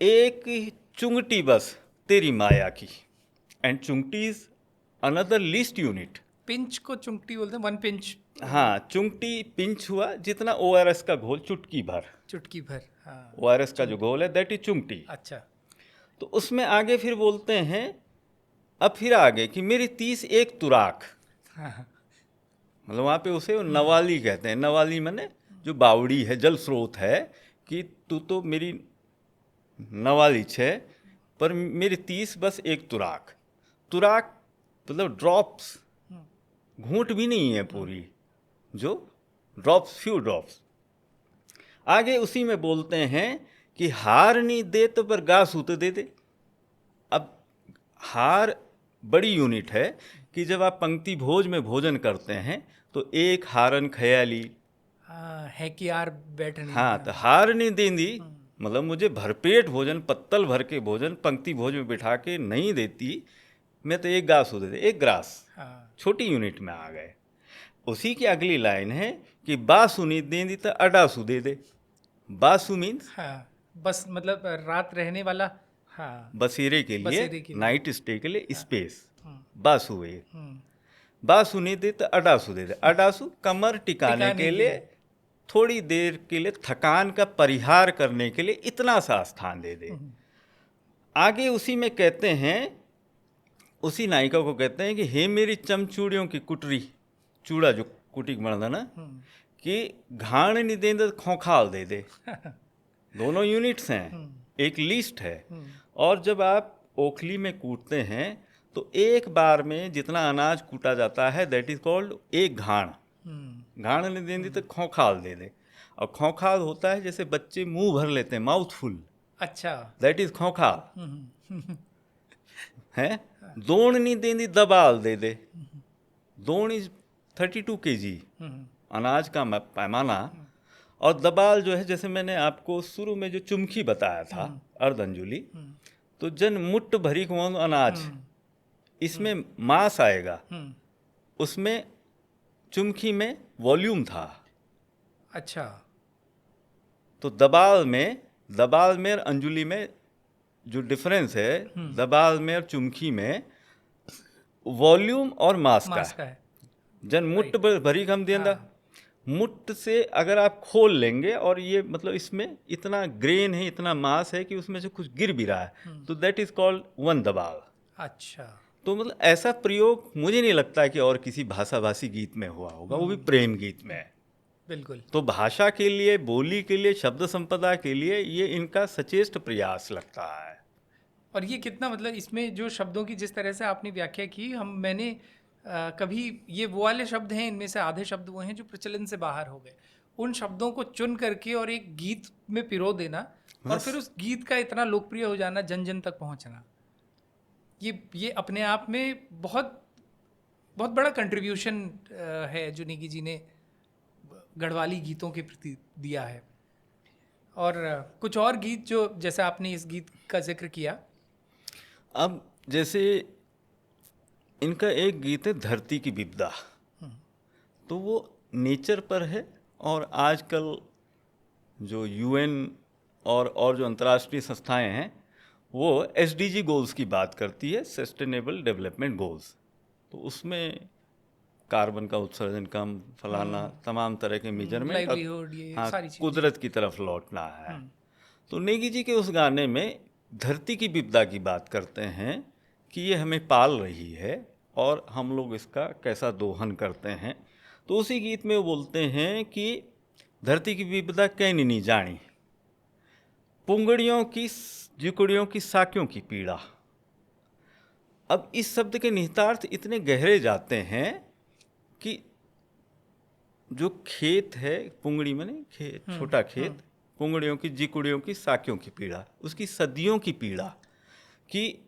एक चुंगटी बस तेरी माया की। एंड चुंगटी is another least unit. Pinch को चुंगटी बोलते हैं, 1 पिंच। हाँ, चुंगटी पिंच हुआ जितना ओआरएस का घोल चुटकी भर, चुटकी भर, हाँ। ओआरएस का जो घोल है दैट इज चुंगटी। अच्छा। तो उसमें आगे फिर बोलते हैं, अब फिर आगे कि मेरी 30 एक तुराक, हाँ, मतलब वहाँ पे उसे नवाली कहते हैं। नवाली माने जो बावड़ी है, जल स्रोत है, कि तू तो मेरी नवाली छे पर मेरी 30 बस एक तुराक। तुराक मतलब ड्रॉप्स, घूंट भी नहीं है पूरी, जो ड्रॉप्स, फ्यू ड्रॉप्स। आगे उसी में बोलते हैं कि हार नहीं दे तो पर गा सूत दे दे। अब हार बड़ी यूनिट है कि जब आप पंक्ति भोज में भोजन करते हैं तो एक हारन खयाली, है कि यार बैठ नहीं। हाँ, तो हार नहीं देंदी मतलब मुझे भरपेट भोजन, पत्तल भर के भोजन पंक्ति भोज में बिठा के नहीं देती, मैं तो एक गास दे दे, एक ग्रास। हाँ, छोटी यूनिट में आ गए। उसी की अगली लाइन है कि बासु नहीं देंदी तो अडासु दे दे। बासु मीन्स हाँ, बस मतलब रात रहने वाला। हाँ, बसेरे के लिए, बसेरे के लिए। नाइट स्टे के लिए स्पेस। हम्म, बासु है। हम्म, बासु नहीं दे तो अडासु दे दे। अडासु कमर टिकाने के लिए, थोड़ी देर के लिए थकान का परिहार करने के लिए इतना सा स्थान दे दे। आगे उसी में कहते हैं, उसी नायिका को कहते हैं कि हे मेरी चमचूड़ियों की कुटरी, चूड़ा जो कुटी बनता ना, कि घाण नहीं दे तो खोखाल दे दे। दोनों यूनिट्स हैं, एक लिस्ट है। और जब आप ओखली में कूटते हैं तो एक बार में जितना अनाज कूटा जाता है दैट इज कॉल्ड एक घाण। घाण नहीं देंदी तो खोखाल दे दे। और खोखाल होता है जैसे बच्चे मुंह भर लेते हैं, माउथफुल। अच्छा। दैट इज खोखाल है। दोण नहीं देंदी दबाल दे दे। दोण इज 32 kg अनाज का पैमाना। और दबाल जो है, जैसे मैंने आपको शुरू में जो चुमकी बताया था अर्धंजुली, तो जन मुट्ठ भरी को अनाज, इसमें मास आएगा, उसमें चुमकी में वॉल्यूम था। अच्छा। तो दबाल में और अंजुली में जो डिफरेंस है, दबाल में और चुमकी में वॉल्यूम और मास का मास है। का है। जन मुट्ठ भरी कम देंदा, मुट्ठ से अगर आप खोल लेंगे और ये मतलब इसमें इतना ग्रेन है, इतना मास है कि उसमें से कुछ गिर भी रहा है, तो दैट इज कॉल्ड वन दबाल। अच्छा। तो मतलब ऐसा प्रयोग मुझे नहीं लगता है कि और किसी भाषी गीत में हुआ होगा, वो भी प्रेम गीत में। बिल्कुल। तो भाषा के लिए, बोली के लिए, शब्द संपदा के लिए ये इनका सचेष्ट प्रयास लगता है। और ये कितना मतलब इसमें जो शब्दों की जिस तरह से आपने व्याख्या की, मैंने कभी ये वो वाले शब्द हैं, इनमें से आधे शब्द वो हैं जो प्रचलन से बाहर हो गए, उन शब्दों को चुन करके और एक गीत में पिरो देना और बस। फिर उस गीत का इतना लोकप्रिय हो जाना, जन जन तक पहुंचना, ये अपने आप में बहुत बहुत बड़ा कंट्रीब्यूशन है जो नेगी जी ने गढ़वाली गीतों के प्रति दिया है। और कुछ और गीत जो जैसे आपने इस गीत का जिक्र किया। अब जैसे इनका एक गीत है धरती की विपदा, तो वो नेचर पर है। और आजकल जो यूएन और जो अंतर्राष्ट्रीय संस्थाएं हैं वो एसडीजी गोल्स की बात करती है, सस्टेनेबल डेवलपमेंट गोल्स। तो उसमें कार्बन का उत्सर्जन कम, फलाना तमाम तरह के मेजरमेंट, लाइवलीहुड, ये हाँ, सारी चीजें। कुदरत की तरफ लौटना है। तो नेगी जी के उस गाने में धरती की विपदा की बात करते हैं कि ये हमें पाल रही है और हम लोग इसका कैसा दोहन करते हैं। तो उसी गीत में वो बोलते हैं कि धरती की विपदा कैनी नहीं जानी, पुंगड़ियों की जिकुड़ियों की साक्यों की पीड़ा। अब इस शब्द के निहितार्थ इतने गहरे जाते हैं कि जो खेत है, पुंगड़ी में नहीं, खेत, छोटा खेत, पुंगड़ियों की जिकुड़ियों की साक्यों की पीड़ा, उसकी सदियों की पीड़ा कि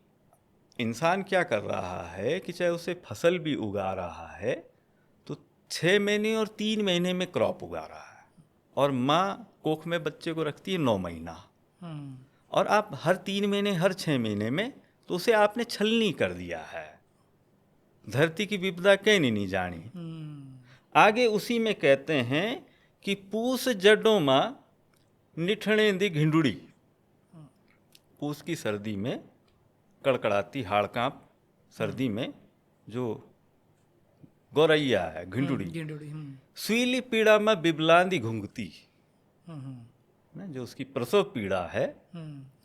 इंसान क्या कर रहा है कि चाहे उसे फसल भी उगा रहा है तो 6 महीने और 3 महीने में क्रॉप उगा रहा है, और माँ कोख में बच्चे को रखती है 9 महीना, और आप हर 3 महीने, हर 6 महीने में, तो उसे आपने छलनी कर दिया है। धरती की विपदा कहनी नहीं जानी। आगे उसी में कहते हैं कि पूस जड्डों माँ निठणे दी घिंडुड़ी, पूस की सर्दी में कड़कड़ाती हाड़ कांप सर्दी में जो गौरैया है, घिंडुड़ी, सुईली पीड़ा में बिबलांदी घुंघती, ना, जो उसकी प्रसव पीड़ा है,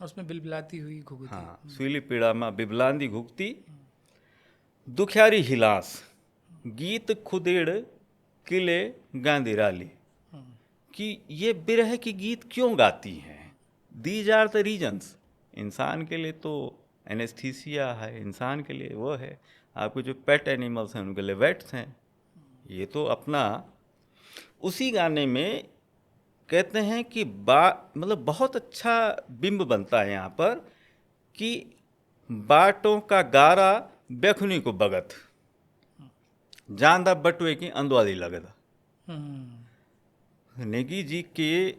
उसमें बिलबिलाती हुई घुघुती। हाँ, सुईली पीड़ा में बिबलांदी घुघती, दुखियारी हिलास गीत खुदेड़ किले गांधी राली। कि ये बिरह की गीत क्यों गाती हैं? These are the reasons. इंसान के लिए तो एनेस्थीसिया है, इंसान के लिए वो है, आपके जो पेट एनिमल्स हैं उनके लिए वेट्स हैं। ये तो अपना उसी गाने में कहते हैं कि मतलब बहुत अच्छा बिंब बनता है यहाँ पर कि बाटों का गारा बेखुनी को बगत, जानदा बटुए की अंदवादी लगत। नेगी जी के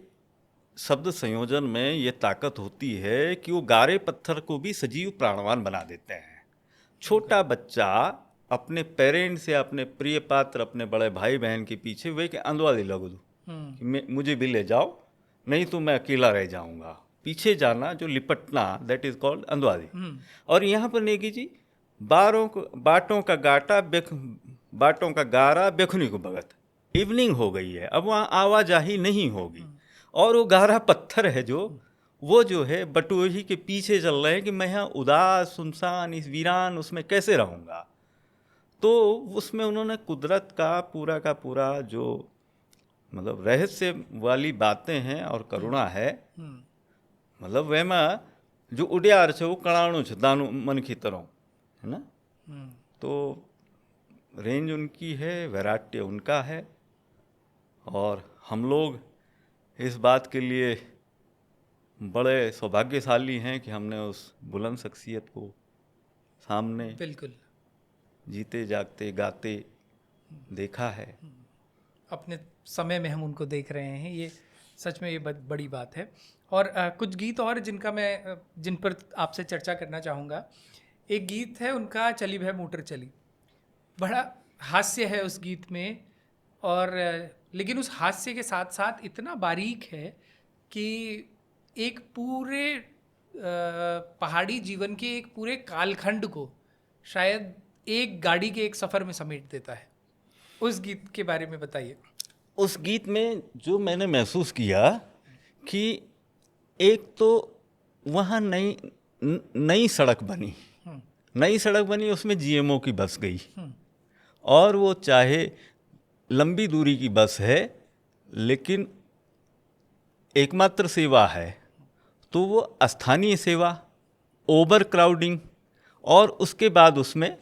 शब्द संयोजन में ये ताकत होती है कि वो गारे पत्थर को भी सजीव प्राणवान बना देते हैं। छोटा बच्चा अपने पेरेंट्स या अपने प्रिय पात्र, अपने बड़े भाई बहन के पीछे वे के अंदवादी लगो दो, मुझे भी ले जाओ, नहीं तो मैं अकेला रह जाऊंगा। पीछे जाना, जो लिपटना, दैट इज कॉल्ड अंदवादी। और यहाँ पर नेगी जी बाटों का गारा बेखुनी को बगत, इवनिंग हो गई है, अब वहाँ आवाजाही नहीं होगी, और वो गारा पत्थर है जो है बटुही के पीछे चल रहे हैं कि मैं यहाँ उदास, सुनसान, इस वीरान उसमें कैसे रहूँगा। तो उसमें उन्होंने कुदरत का पूरा जो मतलब रहस्य वाली बातें हैं और करुणा है, मतलब वह में जो उड़ियार छे वो कणाणु छे दानु मन की तरह, है ना। तो रेंज उनकी है, वैराग्य उनका है, और हम लोग इस बात के लिए बड़े सौभाग्यशाली हैं कि हमने उस बुलंद शख्सियत को सामने बिल्कुल जीते जागते गाते देखा है। अपने समय में हम उनको देख रहे हैं, ये सच में ये बड़ी बात है। और कुछ गीत और जिन पर आपसे चर्चा करना चाहूँगा। एक गीत है उनका, चली भै मोटर चली, बड़ा हास्य है उस गीत में, और लेकिन उस हास्य के साथ साथ इतना बारीक है कि एक पूरे पहाड़ी जीवन के एक पूरे कालखंड को शायद एक गाड़ी के एक सफ़र में समेट देता है। उस गीत के बारे में बताइए। उस गीत में जो मैंने महसूस किया कि एक तो वहाँ नई सड़क बनी, नई सड़क बनी, उसमें जीएमओ की बस गई, और वो चाहे लंबी दूरी की बस है लेकिन एकमात्र सेवा है तो वो स्थानीय सेवा, ओवर क्राउडिंग, और उसके बाद उसमें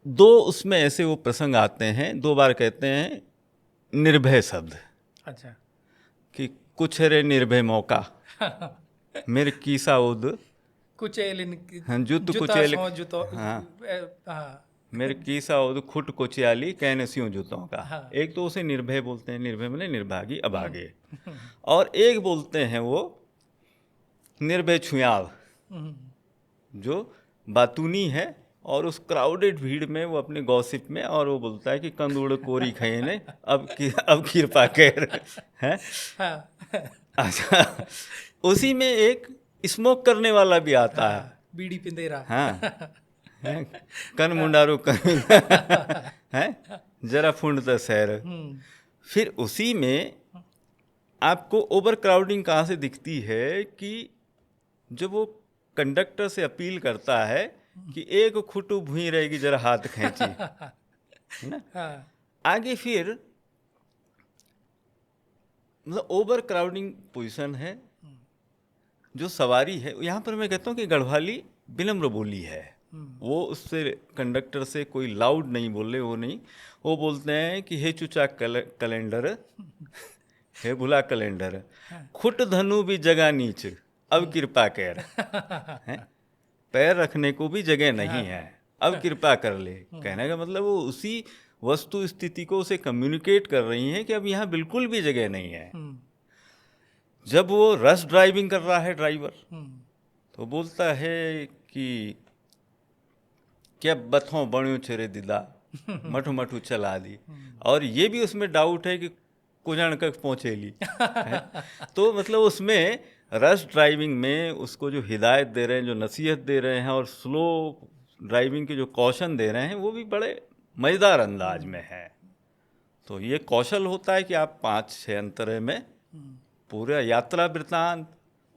उसमें ऐसे वो प्रसंग आते हैं, 2 बार कहते हैं निर्भय शब्द। अच्छा। कि कुछ रे निर्भय मौका मेरे कीसा उद कुचेलिन जुत जुता कुचेल, सौ जुतो। हाँ, हाँ। मेरे कीसा उद खुट कुचियाली कहने स्यों जूतों का। हाँ। एक तो उसे निर्भय बोलते हैं, निर्भय माने निर्भागी, अभागे, और एक बोलते हैं वो निर्भय छुयाल, जो बातूनी है, और उस क्राउडेड भीड़ में वो अपने गॉसिप में, और वो बोलता है कि कंदूड़ कोरी खये ने अब कृपा कर है। अच्छा, उसी में एक स्मोक करने वाला भी आता है, बीड़ी पिंदेरा। हाँ, कन मुंडारू कन है जरा फुंड द सैर। फिर उसी में आपको ओवर क्राउडिंग कहाँ से दिखती है कि जब वो कंडक्टर से अपील करता है कि एक खुटू भूई रहेगी जरा हाथ खींची, है ना। आगे फिर मतलब ओवर क्राउडिंग पोजीशन है, जो सवारी है यहाँ पर मैं कहता हूँ कि गढ़वाली विनम्र बोली है। वो उससे कंडक्टर से कोई लाउड नहीं बोले, वो नहीं, वो बोलते हैं कि हे चुचा कैलेंडर, हे भुला कैलेंडर, खुट धनु भी जगह नीच अब कृपा कर, पैर रखने को भी जगह नहीं है, अब कृपा कर ले। कहने का मतलब वो उसी वस्तु स्थिति को उसे कम्युनिकेट कर रही हैं कि अब यहाँ बिल्कुल भी जगह नहीं है। जब वो रश ड्राइविंग कर रहा है ड्राइवर, तो बोलता है कि क्या बथों बण्यों छेरे दिदा मठू मठू चला दी, और ये भी उसमें डाउट है कि कुजण तक पहुँचेली तो मतलब उसमें रश ड्राइविंग में उसको जो हिदायत दे रहे हैं, जो नसीहत दे रहे हैं, और स्लो ड्राइविंग के जो कौशन दे रहे हैं, वो भी बड़े मज़ेदार अंदाज में है। तो ये कौशल होता है कि आप 5-6 अंतरे में पूरा यात्रा वृत्तांत,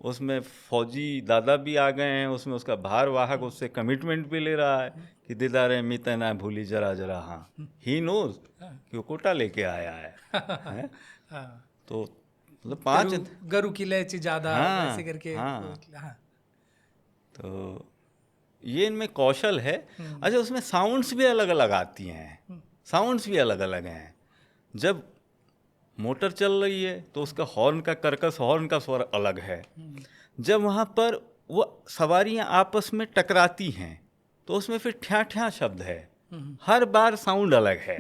उसमें फौजी दादा भी आ गए हैं, उसमें उसका भार वाहक उससे कमिटमेंट भी ले रहा है कि दीदारे मीते ना भूली जरा जरा, हाँ, ही नोज कि वो कोटा लेके आया है? तो मतलब 5 गरु की लहची ज्यादा, हाँ, ऐसे करके। हाँ, हाँ। तो ये इनमें कौशल है। अच्छा, उसमें साउंड्स भी अलग अलग आती हैं, साउंड्स भी अलग अलग हैं। जब मोटर चल रही है तो उसका हॉर्न का कर्कश, हॉर्न का स्वर अलग है। जब वहाँ पर वो सवारियाँ आपस में टकराती हैं तो उसमें फिर ठ्या ठ्या शब्द है, हर बार साउंड अलग है।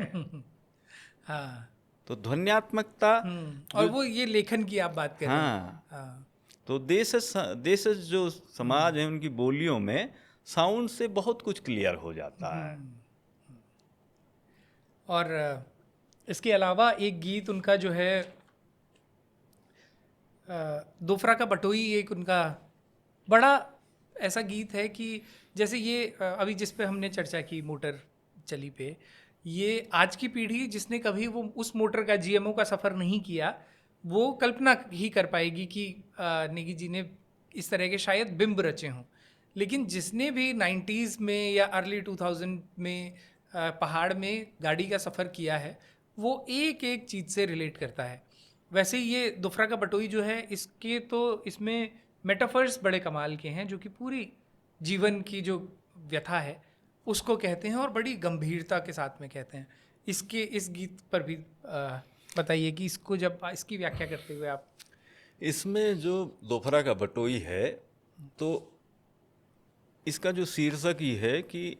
हाँ। तो ध्वन्यात्मकता, और वो ये लेखन की आप बात कर रहे हैं। हाँ, तो देश जो समाज है उनकी बोलियों में साउंड से बहुत कुछ क्लियर हो जाता है। और इसके अलावा एक गीत उनका जो है दोफरा का बटोई, एक उनका बड़ा ऐसा गीत है कि जैसे ये अभी जिस पे हमने चर्चा की मोटर चली पे, ये आज की पीढ़ी जिसने कभी वो उस मोटर का जीएमओ का सफ़र नहीं किया, वो कल्पना ही कर पाएगी कि नेगी जी ने इस तरह के शायद बिंब रचे हों। लेकिन जिसने भी 90s में या अर्ली 2000 में पहाड़ में गाड़ी का सफ़र किया है, वो एक एक चीज़ से रिलेट करता है। वैसे ही ये दुफरा का बटोई जो है, इसके तो इसमें मेटाफर्स बड़े कमाल के हैं, जो कि पूरी जीवन की जो व्यथा है उसको कहते हैं और बड़ी गंभीरता के साथ में कहते हैं। इस गीत पर भी बताइए कि इसको जब इसकी व्याख्या करते हुए आप। इसमें जो दोफरा का बटोई है, तो इसका जो शीर्षक ही है कि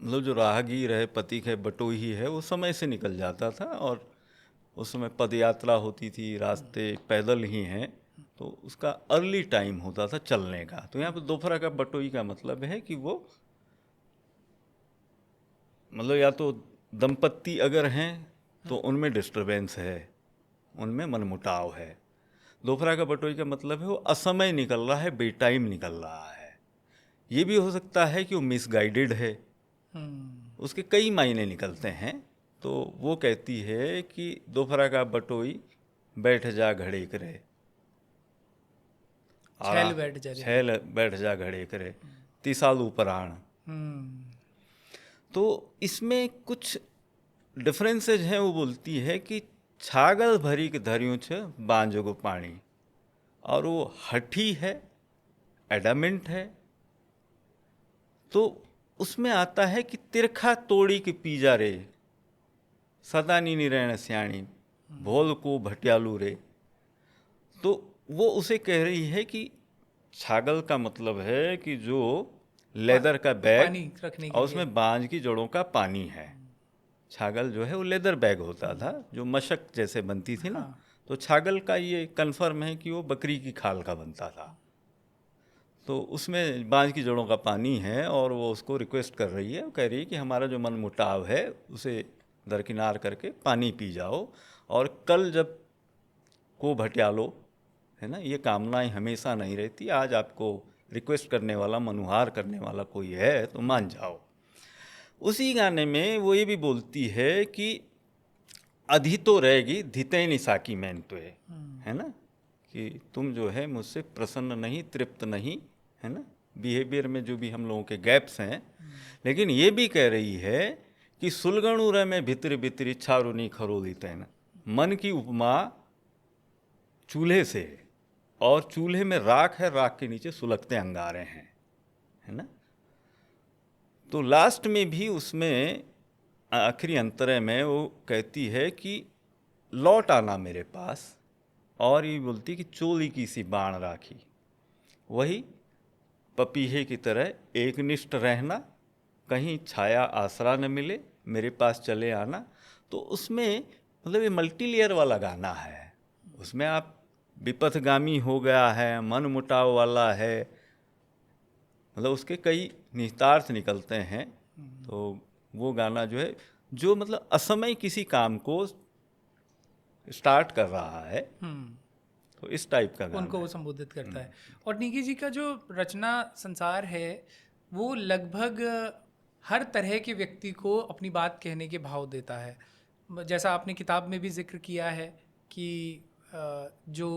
मतलब जो राहगीर है, पथिक है, बटोही है, वो समय से निकल जाता था, और उस समय पद यात्रा होती थी, रास्ते पैदल ही हैं, तो उसका अर्ली टाइम होता था चलने का। तो यहाँ पर दोपहर का बटोही का मतलब है कि वो मतलब या तो दंपत्ति अगर हैं तो उनमें डिस्टरबेंस है, उनमें मनमुटाव है। दोपहर का बटोई का मतलब है वो असमय निकल रहा है, बेटाइम निकल रहा है। ये भी हो सकता है कि वो मिसगाइडेड है, उसके कई मायने निकलते हैं। तो वो कहती है कि दोपहर का बटोई बैठ जा घड़े करे, छैल बैठ जा रे। छैल बैठ जा घड़े करे, तीसालू प्राण। तो इसमें कुछ डिफरेंसेज हैं। वो बोलती है कि छागल भरी के धरियों छ बांझो पानी, और वो हठी है, एडामेंट है। तो उसमें आता है कि तिरखा तोड़ी के पी जा रे, सदा नी रहन सियाणी, भोल को भटियालू रे। तो वो उसे कह रही है कि छागल का मतलब है कि जो लेदर का बैग पानी रखने के और लिए। उसमें बांझ की जड़ों का पानी है। छागल जो है वो लेदर बैग होता था, जो मशक जैसे बनती थी ना। हाँ। तो छागल का ये कन्फर्म है कि वो बकरी की खाल का बनता था। तो उसमें बांझ की जड़ों का पानी है, और वो उसको रिक्वेस्ट कर रही है, वो कह रही है कि हमारा जो मन मुटाव है उसे दरकिनार करके पानी पी जाओ, और कल जब को भटियालो, है ना, ये कामनाएं हमेशा नहीं रहती। आज आपको रिक्वेस्ट करने वाला, मनुहार करने वाला कोई है तो मान जाओ। उसी गाने में वो ये भी बोलती है कि अधि तो रहेगी धिते निसाकी मैन तो है ना, कि तुम जो है मुझसे प्रसन्न नहीं, तृप्त नहीं, है ना, बिहेवियर में जो भी हम लोगों के गैप्स हैं। लेकिन ये भी कह रही है कि सुलगणु रह में भितर भितर इच्छारू नहीं खरोली तैन। मन की उपमा चूल्हे से है, और चूल्हे में राख है, राख के नीचे सुलगते अंगारे हैं, है ना। तो लास्ट में भी उसमें आखिरी अंतरे में वो कहती है कि लौट आना मेरे पास, और ये बोलती कि चोली की सी बाण राखी, वही पपीहे की तरह एकनिष्ठ रहना, कहीं छाया आसरा न मिले, मेरे पास चले आना। तो उसमें मतलब ये मल्टी लेयर वाला गाना है। उसमें आप विपथगामी हो गया है, मन मुटाव वाला है, मतलब उसके कई निहितार्थ निकलते हैं। तो वो गाना जो है, जो मतलब असमय किसी काम को स्टार्ट कर रहा है, तो इस टाइप का गाना उनको वो है। संबोधित करता है। और निकी जी का जो रचना संसार है वो लगभग हर तरह के व्यक्ति को अपनी बात कहने के भाव देता है। जैसा आपने किताब में भी जिक्र किया है कि जो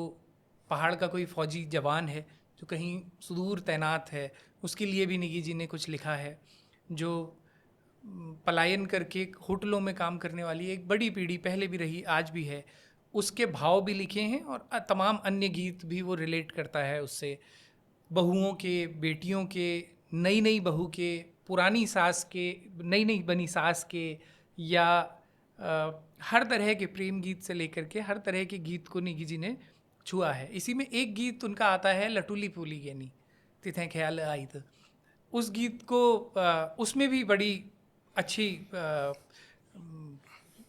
पहाड़ का कोई फौजी जवान है जो कहीं सुदूर तैनात है, उसके लिए भी निकी जी ने कुछ लिखा है। जो पलायन करके होटलों में काम करने वाली एक बड़ी पीढ़ी पहले भी रही, आज भी है, उसके भाव भी लिखे हैं। और तमाम अन्य गीत भी वो रिलेट करता है उससे, बहुओं के, बेटियों के, नई नई बहू के, पुरानी सास के, नई नई बनी सास के, या हर तरह के प्रेम गीत से लेकर के हर तरह के गीत को निकी जी ने छुआ है। इसी में एक गीत उनका आता है लटूली फूली गेनी तिथें ख्याल आई। तो उस गीत को उसमें भी बड़ी अच्छी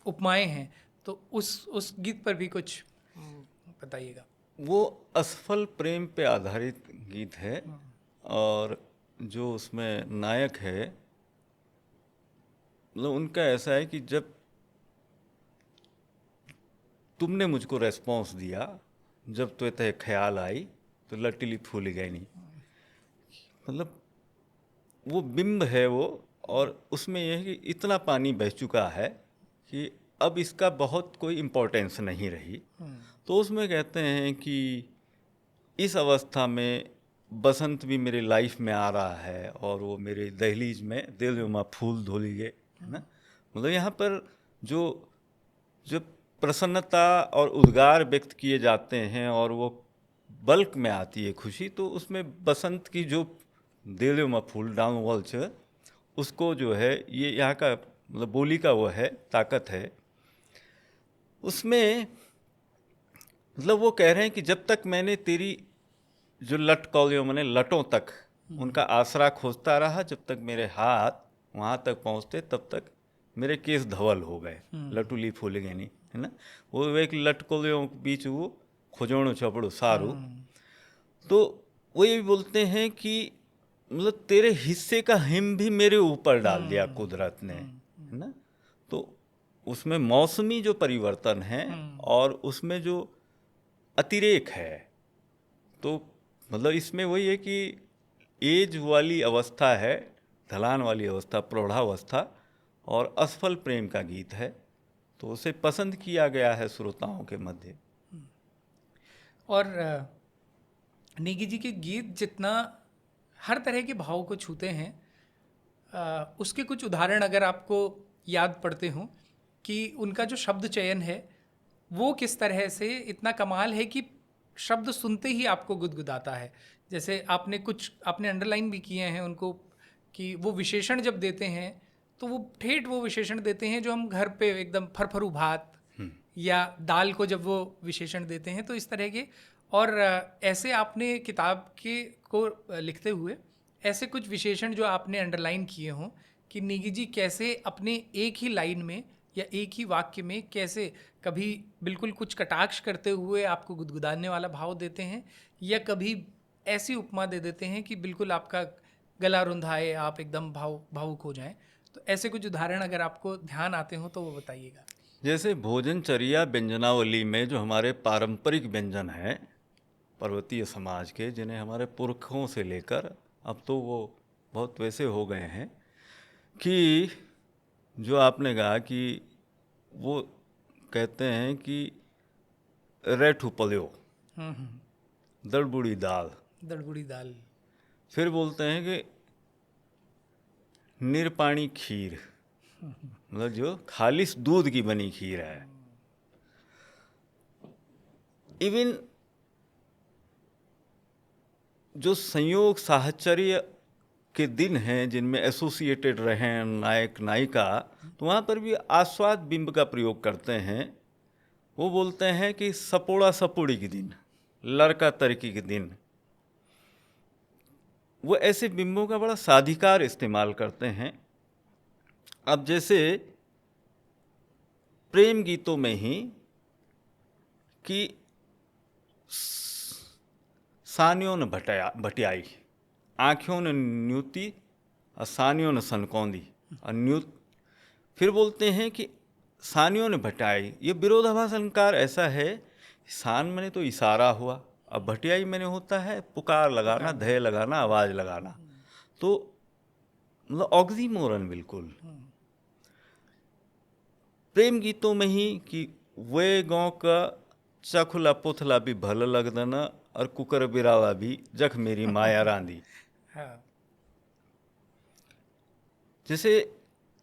उपमाएं हैं। तो उस गीत पर भी कुछ बताइएगा। वो असफल प्रेम पे आधारित गीत है, और जो उसमें नायक है, मतलब उनका ऐसा है कि जब तुमने मुझको रेस्पॉन्स दिया, जब तो तय ख्याल आई, तो लटीली फूल गई नहीं। मतलब वो बिंब है वो, और उसमें यह है कि इतना पानी बह चुका है कि अब इसका बहुत कोई इम्पोर्टेंस नहीं रही। तो उसमें कहते हैं कि इस अवस्था में बसंत भी मेरे लाइफ में आ रहा है, और वो मेरे दहलीज में दिल में फूल धोली गए, है ना। मतलब यहाँ पर जो जो प्रसन्नता और उद्गार व्यक्त किए जाते हैं, और वो बल्क में आती है खुशी, तो उसमें बसंत की जो दिल में फूल डाउन वॉल्च, उसको जो है, ये यहाँ का मतलब बोली का वो है, ताकत है उसमें। मतलब वो कह रहे हैं कि जब तक मैंने तेरी जो लट कॉलियों मैंने लटों तक उनका आसरा खोजता रहा, जब तक मेरे हाथ वहाँ तक पहुँचते, तब तक मेरे केस धवल हो गए, लटुली फूल गए नहीं, है ना। वो एक लटकोलियों के बीच वो खोजोणु चपड़ू सारू। तो वो ये भी बोलते हैं कि मतलब तेरे हिस्से का हिम भी मेरे ऊपर डाल दिया कुदरत ने, है ना। तो उसमें मौसमी जो परिवर्तन है और उसमें जो अतिरेक है, तो मतलब इसमें वही है कि एज वाली अवस्था है, ढलान वाली अवस्था, प्रौढ़ावस्था, और असफल प्रेम का गीत है, तो उसे पसंद किया गया है श्रोताओं के मध्य। और नेगी जी के गीत जितना हर तरह के भाव को छूते हैं, उसके कुछ उदाहरण अगर आपको याद पड़ते हों कि उनका जो शब्द चयन है वो किस तरह से इतना कमाल है कि शब्द सुनते ही आपको गुदगुदाता है। जैसे आपने अंडरलाइन भी किए हैं उनको कि वो विशेषण जब देते हैं तो वो ठेठ वो विशेषण देते हैं जो हम घर पे एकदम फरफरू भात या दाल को जब वो विशेषण देते हैं तो इस तरह के। और ऐसे आपने किताब के को लिखते हुए ऐसे कुछ विशेषण जो आपने अंडरलाइन किए हों कि नेगी जी कैसे अपने एक ही लाइन में या एक ही वाक्य में कैसे कभी बिल्कुल कुछ कटाक्ष करते हुए आपको गुदगुदाने वाला भाव देते हैं, या कभी ऐसी उपमा दे देते हैं कि बिल्कुल आपका गला रुंधाए, आप एकदम भावुक हो जाएं। तो ऐसे कुछ उदाहरण अगर आपको ध्यान आते हो तो वो बताइएगा। जैसे भोजनचर्या व्यंजनावली में जो हमारे पारंपरिक व्यंजन हैं पर्वतीय समाज के, जिन्हें हमारे पुरखों से लेकर अब तो वो बहुत वैसे हो गए हैं कि जो आपने कहा कि वो कहते हैं कि रेठू पल्यो, दड़बुड़ी दाल, दड़बुड़ी दाल, फिर बोलते हैं कि निरपानी खीर, मतलब जो खालिस दूध की बनी खीर है। इवन जो संयोग साहचर्य के दिन हैं जिनमें एसोसिएटेड रहे नायक नायिका, तो वहाँ पर भी आस्वाद बिंब का प्रयोग करते हैं। वो बोलते हैं कि सपोड़ा सपोड़ी के दिन, लड़का तड़की के दिन, वो ऐसे बिंबों का बड़ा साधिकार इस्तेमाल करते हैं। अब जैसे प्रेम गीतों में ही कि सानियों ने भटियाई, आँखों ने न्यूती और सानियों ने सनकौंदी, और न्यूत फिर बोलते हैं कि सानियों ने भटाई। ये विरोधाभास अलंकार ऐसा है, सान मैंने तो इशारा हुआ, अब भटियाई मैंने होता है पुकार लगाना, धय लगाना, आवाज़ लगाना, तो मतलब ऑक्सीमोरन बिल्कुल। प्रेम गीतों में ही कि वे गाँव का चखुला पुथला भी भल लगदना और कुकर बिरावा भी जख मेरी माया रांदी। हाँ। जैसे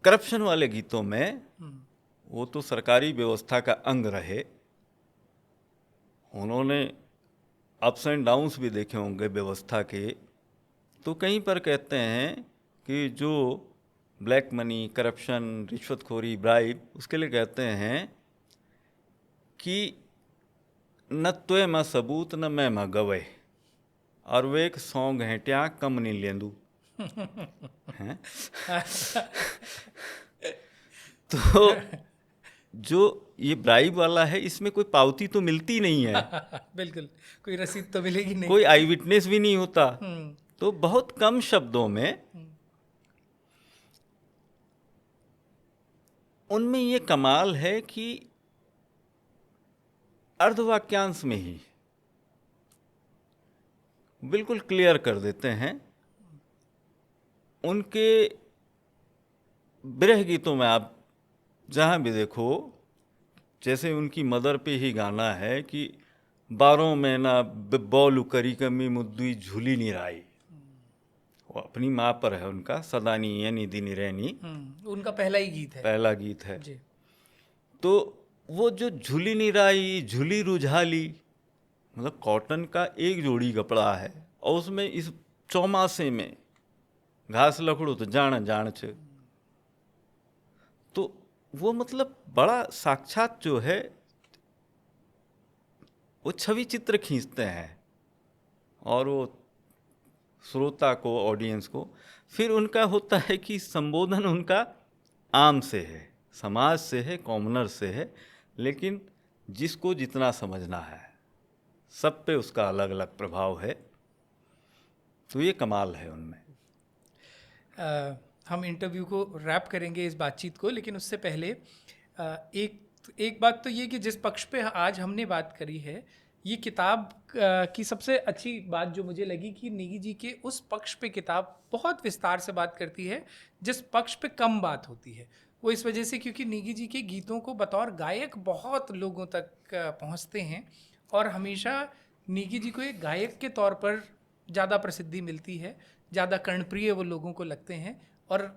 करप्शन वाले गीतों में वो तो सरकारी व्यवस्था का अंग रहे, उन्होंने अप्स एंड डाउन्स भी देखे होंगे व्यवस्था के, तो कहीं पर कहते हैं कि जो ब्लैक मनी, करप्शन, रिश्वतखोरी, ब्राइब, उसके लिए कहते हैं कि न त्वे मां सबूत न मैं मां गवे, और वे एक 100 घंटिया कम नहीं लेंदू हैं। तो जो ये ब्राइब वाला है, इसमें कोई पावती तो मिलती नहीं है, बिल्कुल कोई रसीद तो मिलेगी नहीं, कोई आई विटनेस भी नहीं होता, तो बहुत कम शब्दों में उनमें ये कमाल है कि अर्धवाक्यांश में ही बिल्कुल क्लियर कर देते हैं। उनके विरह गीतों में आप जहाँ भी देखो, जैसे उनकी मदर पे ही गाना है कि 12 महीना बौलू करी कमी मुद्दुई झूली नहीं राई, वो अपनी माँ पर है उनका, सदानी यानी दिनी रहनी, उनका पहला ही गीत है, पहला गीत है जी। तो वो जो झूली नहीं राई झूली रुझाली, मतलब कॉटन का एक जोड़ी कपड़ा है और उसमें इस चौमासे में घास लकड़ो तो जान जान छ, तो वो मतलब बड़ा साक्षात जो है वो छवि चित्र खींचते हैं और वो श्रोता को, ऑडियंस को, फिर उनका होता है कि संबोधन उनका आम से है, समाज से है, कॉमनर से है, लेकिन जिसको जितना समझना है सब पे उसका अलग अलग प्रभाव है, तो ये कमाल है उनमें। हम इंटरव्यू को रैप करेंगे इस बातचीत को, लेकिन उससे पहले एक बात तो ये कि जिस पक्ष पे आज हमने बात करी है, ये किताब की सबसे अच्छी बात जो मुझे लगी कि नेगी जी के उस पक्ष पे किताब बहुत विस्तार से बात करती है जिस पक्ष पे कम बात होती है। वो इस वजह से क्योंकि नेगी जी के गीतों को बतौर गायक बहुत लोगों तक पहुंचते हैं और हमेशा नेगी जी को एक गायक के तौर पर ज़्यादा प्रसिद्धि मिलती है, ज़्यादा कर्णप्रिय वो लोगों को लगते हैं। और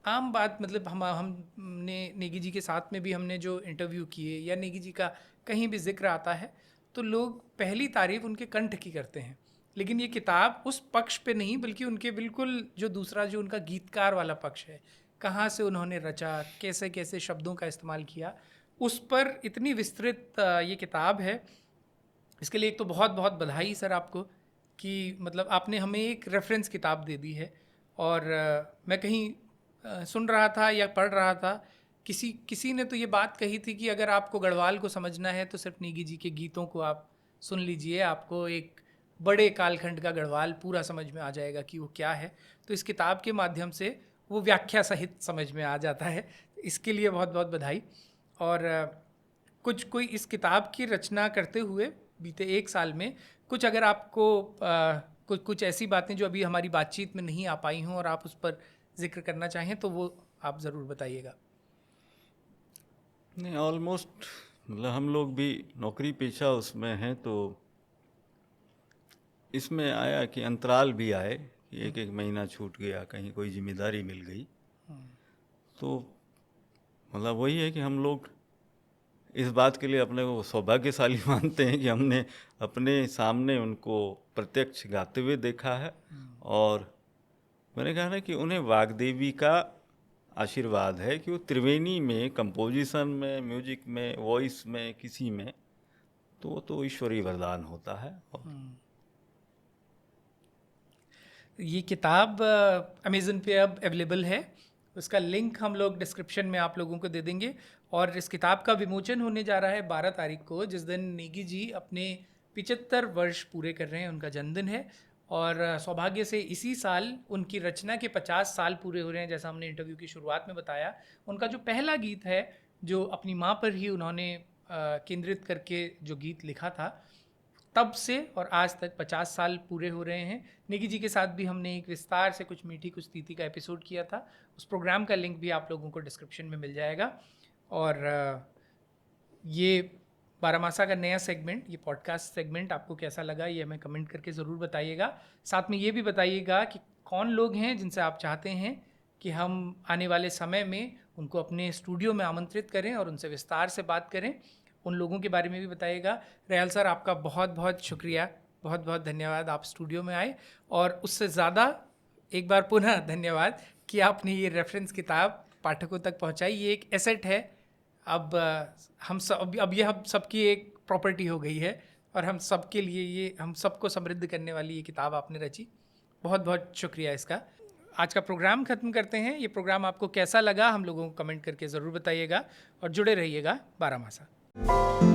आम बात मतलब हमने नेगी जी के साथ में भी हमने जो इंटरव्यू किए या नेगी जी का कहीं भी जिक्र आता है तो लोग पहली तारीफ उनके कंठ की करते हैं, लेकिन ये किताब उस पक्ष पे नहीं बल्कि उनके बिल्कुल जो दूसरा जो उनका गीतकार वाला पक्ष है, कहाँ से उन्होंने रचा, कैसे कैसे शब्दों का इस्तेमाल किया, उस पर इतनी विस्तृत ये किताब है। इसके लिए एक तो बहुत बहुत बधाई सर आपको कि मतलब आपने हमें एक रेफरेंस किताब दे दी है। और मैं कहीं सुन रहा था या पढ़ रहा था, किसी ने तो ये बात कही थी कि अगर आपको गढ़वाल को समझना है तो सिर्फ नेगी जी के गीतों को आप सुन लीजिए, आपको एक बड़े कालखंड का गढ़वाल पूरा समझ में आ जाएगा कि वो क्या है। तो इस किताब के माध्यम से वो व्याख्या सहित समझ में आ जाता है, इसके लिए बहुत बहुत बधाई। और कोई इस किताब की रचना करते हुए बीते 1 साल में कुछ अगर आपको कुछ ऐसी बातें जो अभी हमारी बातचीत में नहीं आ पाई हों और आप उस पर जिक्र करना चाहें तो वो आप ज़रूर बताइएगा। नहीं, ऑलमोस्ट मतलब हम लोग भी नौकरी पेशा उसमें हैं, तो इसमें आया कि अंतराल भी आए कि एक महीना छूट गया, कहीं कोई जिम्मेदारी मिल गई, तो मतलब वही है कि हम लोग इस बात के लिए अपने को सौभाग्यशाली मानते हैं कि हमने अपने सामने उनको प्रत्यक्ष गाते हुए देखा है। और मैंने कहा ना कि उन्हें वाग्देवी का आशीर्वाद है कि वो त्रिवेणी में, कंपोजिशन में, म्यूजिक में, वॉइस में, किसी में तो ईश्वरीय वरदान होता है। ये किताब अमेज़न पे अब अवेलेबल है, उसका लिंक हम लोग डिस्क्रिप्शन में आप लोगों को दे देंगे। और इस किताब का विमोचन होने जा रहा है 12 तारीख को, जिस दिन नेगी जी अपने 75 वर्ष पूरे कर रहे हैं, उनका जन्मदिन है। और सौभाग्य से इसी साल उनकी रचना के 50 साल पूरे हो रहे हैं। जैसा हमने इंटरव्यू की शुरुआत में बताया, उनका जो पहला गीत है जो अपनी माँ पर ही उन्होंने केंद्रित करके जो गीत लिखा था, तब से और आज तक 50 साल पूरे हो रहे हैं। नेगी जी के साथ भी हमने एक विस्तार से कुछ मीठी कुछ तीती का एपिसोड किया था, उस प्रोग्राम का लिंक भी आप लोगों को डिस्क्रिप्शन में मिल जाएगा। और ये बारामासा का नया सेगमेंट, ये पॉडकास्ट सेगमेंट आपको कैसा लगा ये हमें कमेंट करके ज़रूर बताइएगा। साथ में ये भी बताइएगा कि कौन लोग हैं जिनसे आप चाहते हैं कि हम आने वाले समय में उनको अपने स्टूडियो में आमंत्रित करें और उनसे विस्तार से बात करें, उन लोगों के बारे में भी बताइएगा। रयाल सर, आपका बहुत बहुत शुक्रिया, बहुत बहुत धन्यवाद, आप स्टूडियो में आए। और उससे ज़्यादा एक बार पुनः धन्यवाद कि आपने ये रेफरेंस किताब पाठकों तक पहुंचाई। ये एक एसेट है, अब हम सब अब यह हम सबकी एक प्रॉपर्टी हो गई है और हम सब के लिए ये हम सबको समृद्ध करने वाली ये किताब आपने रची। बहुत बहुत शुक्रिया इसका। आज का प्रोग्राम ख़त्म करते हैं। ये प्रोग्राम आपको कैसा लगा हम लोगों को कमेंट करके ज़रूर बताइएगा और जुड़े रहिएगा बारामासा।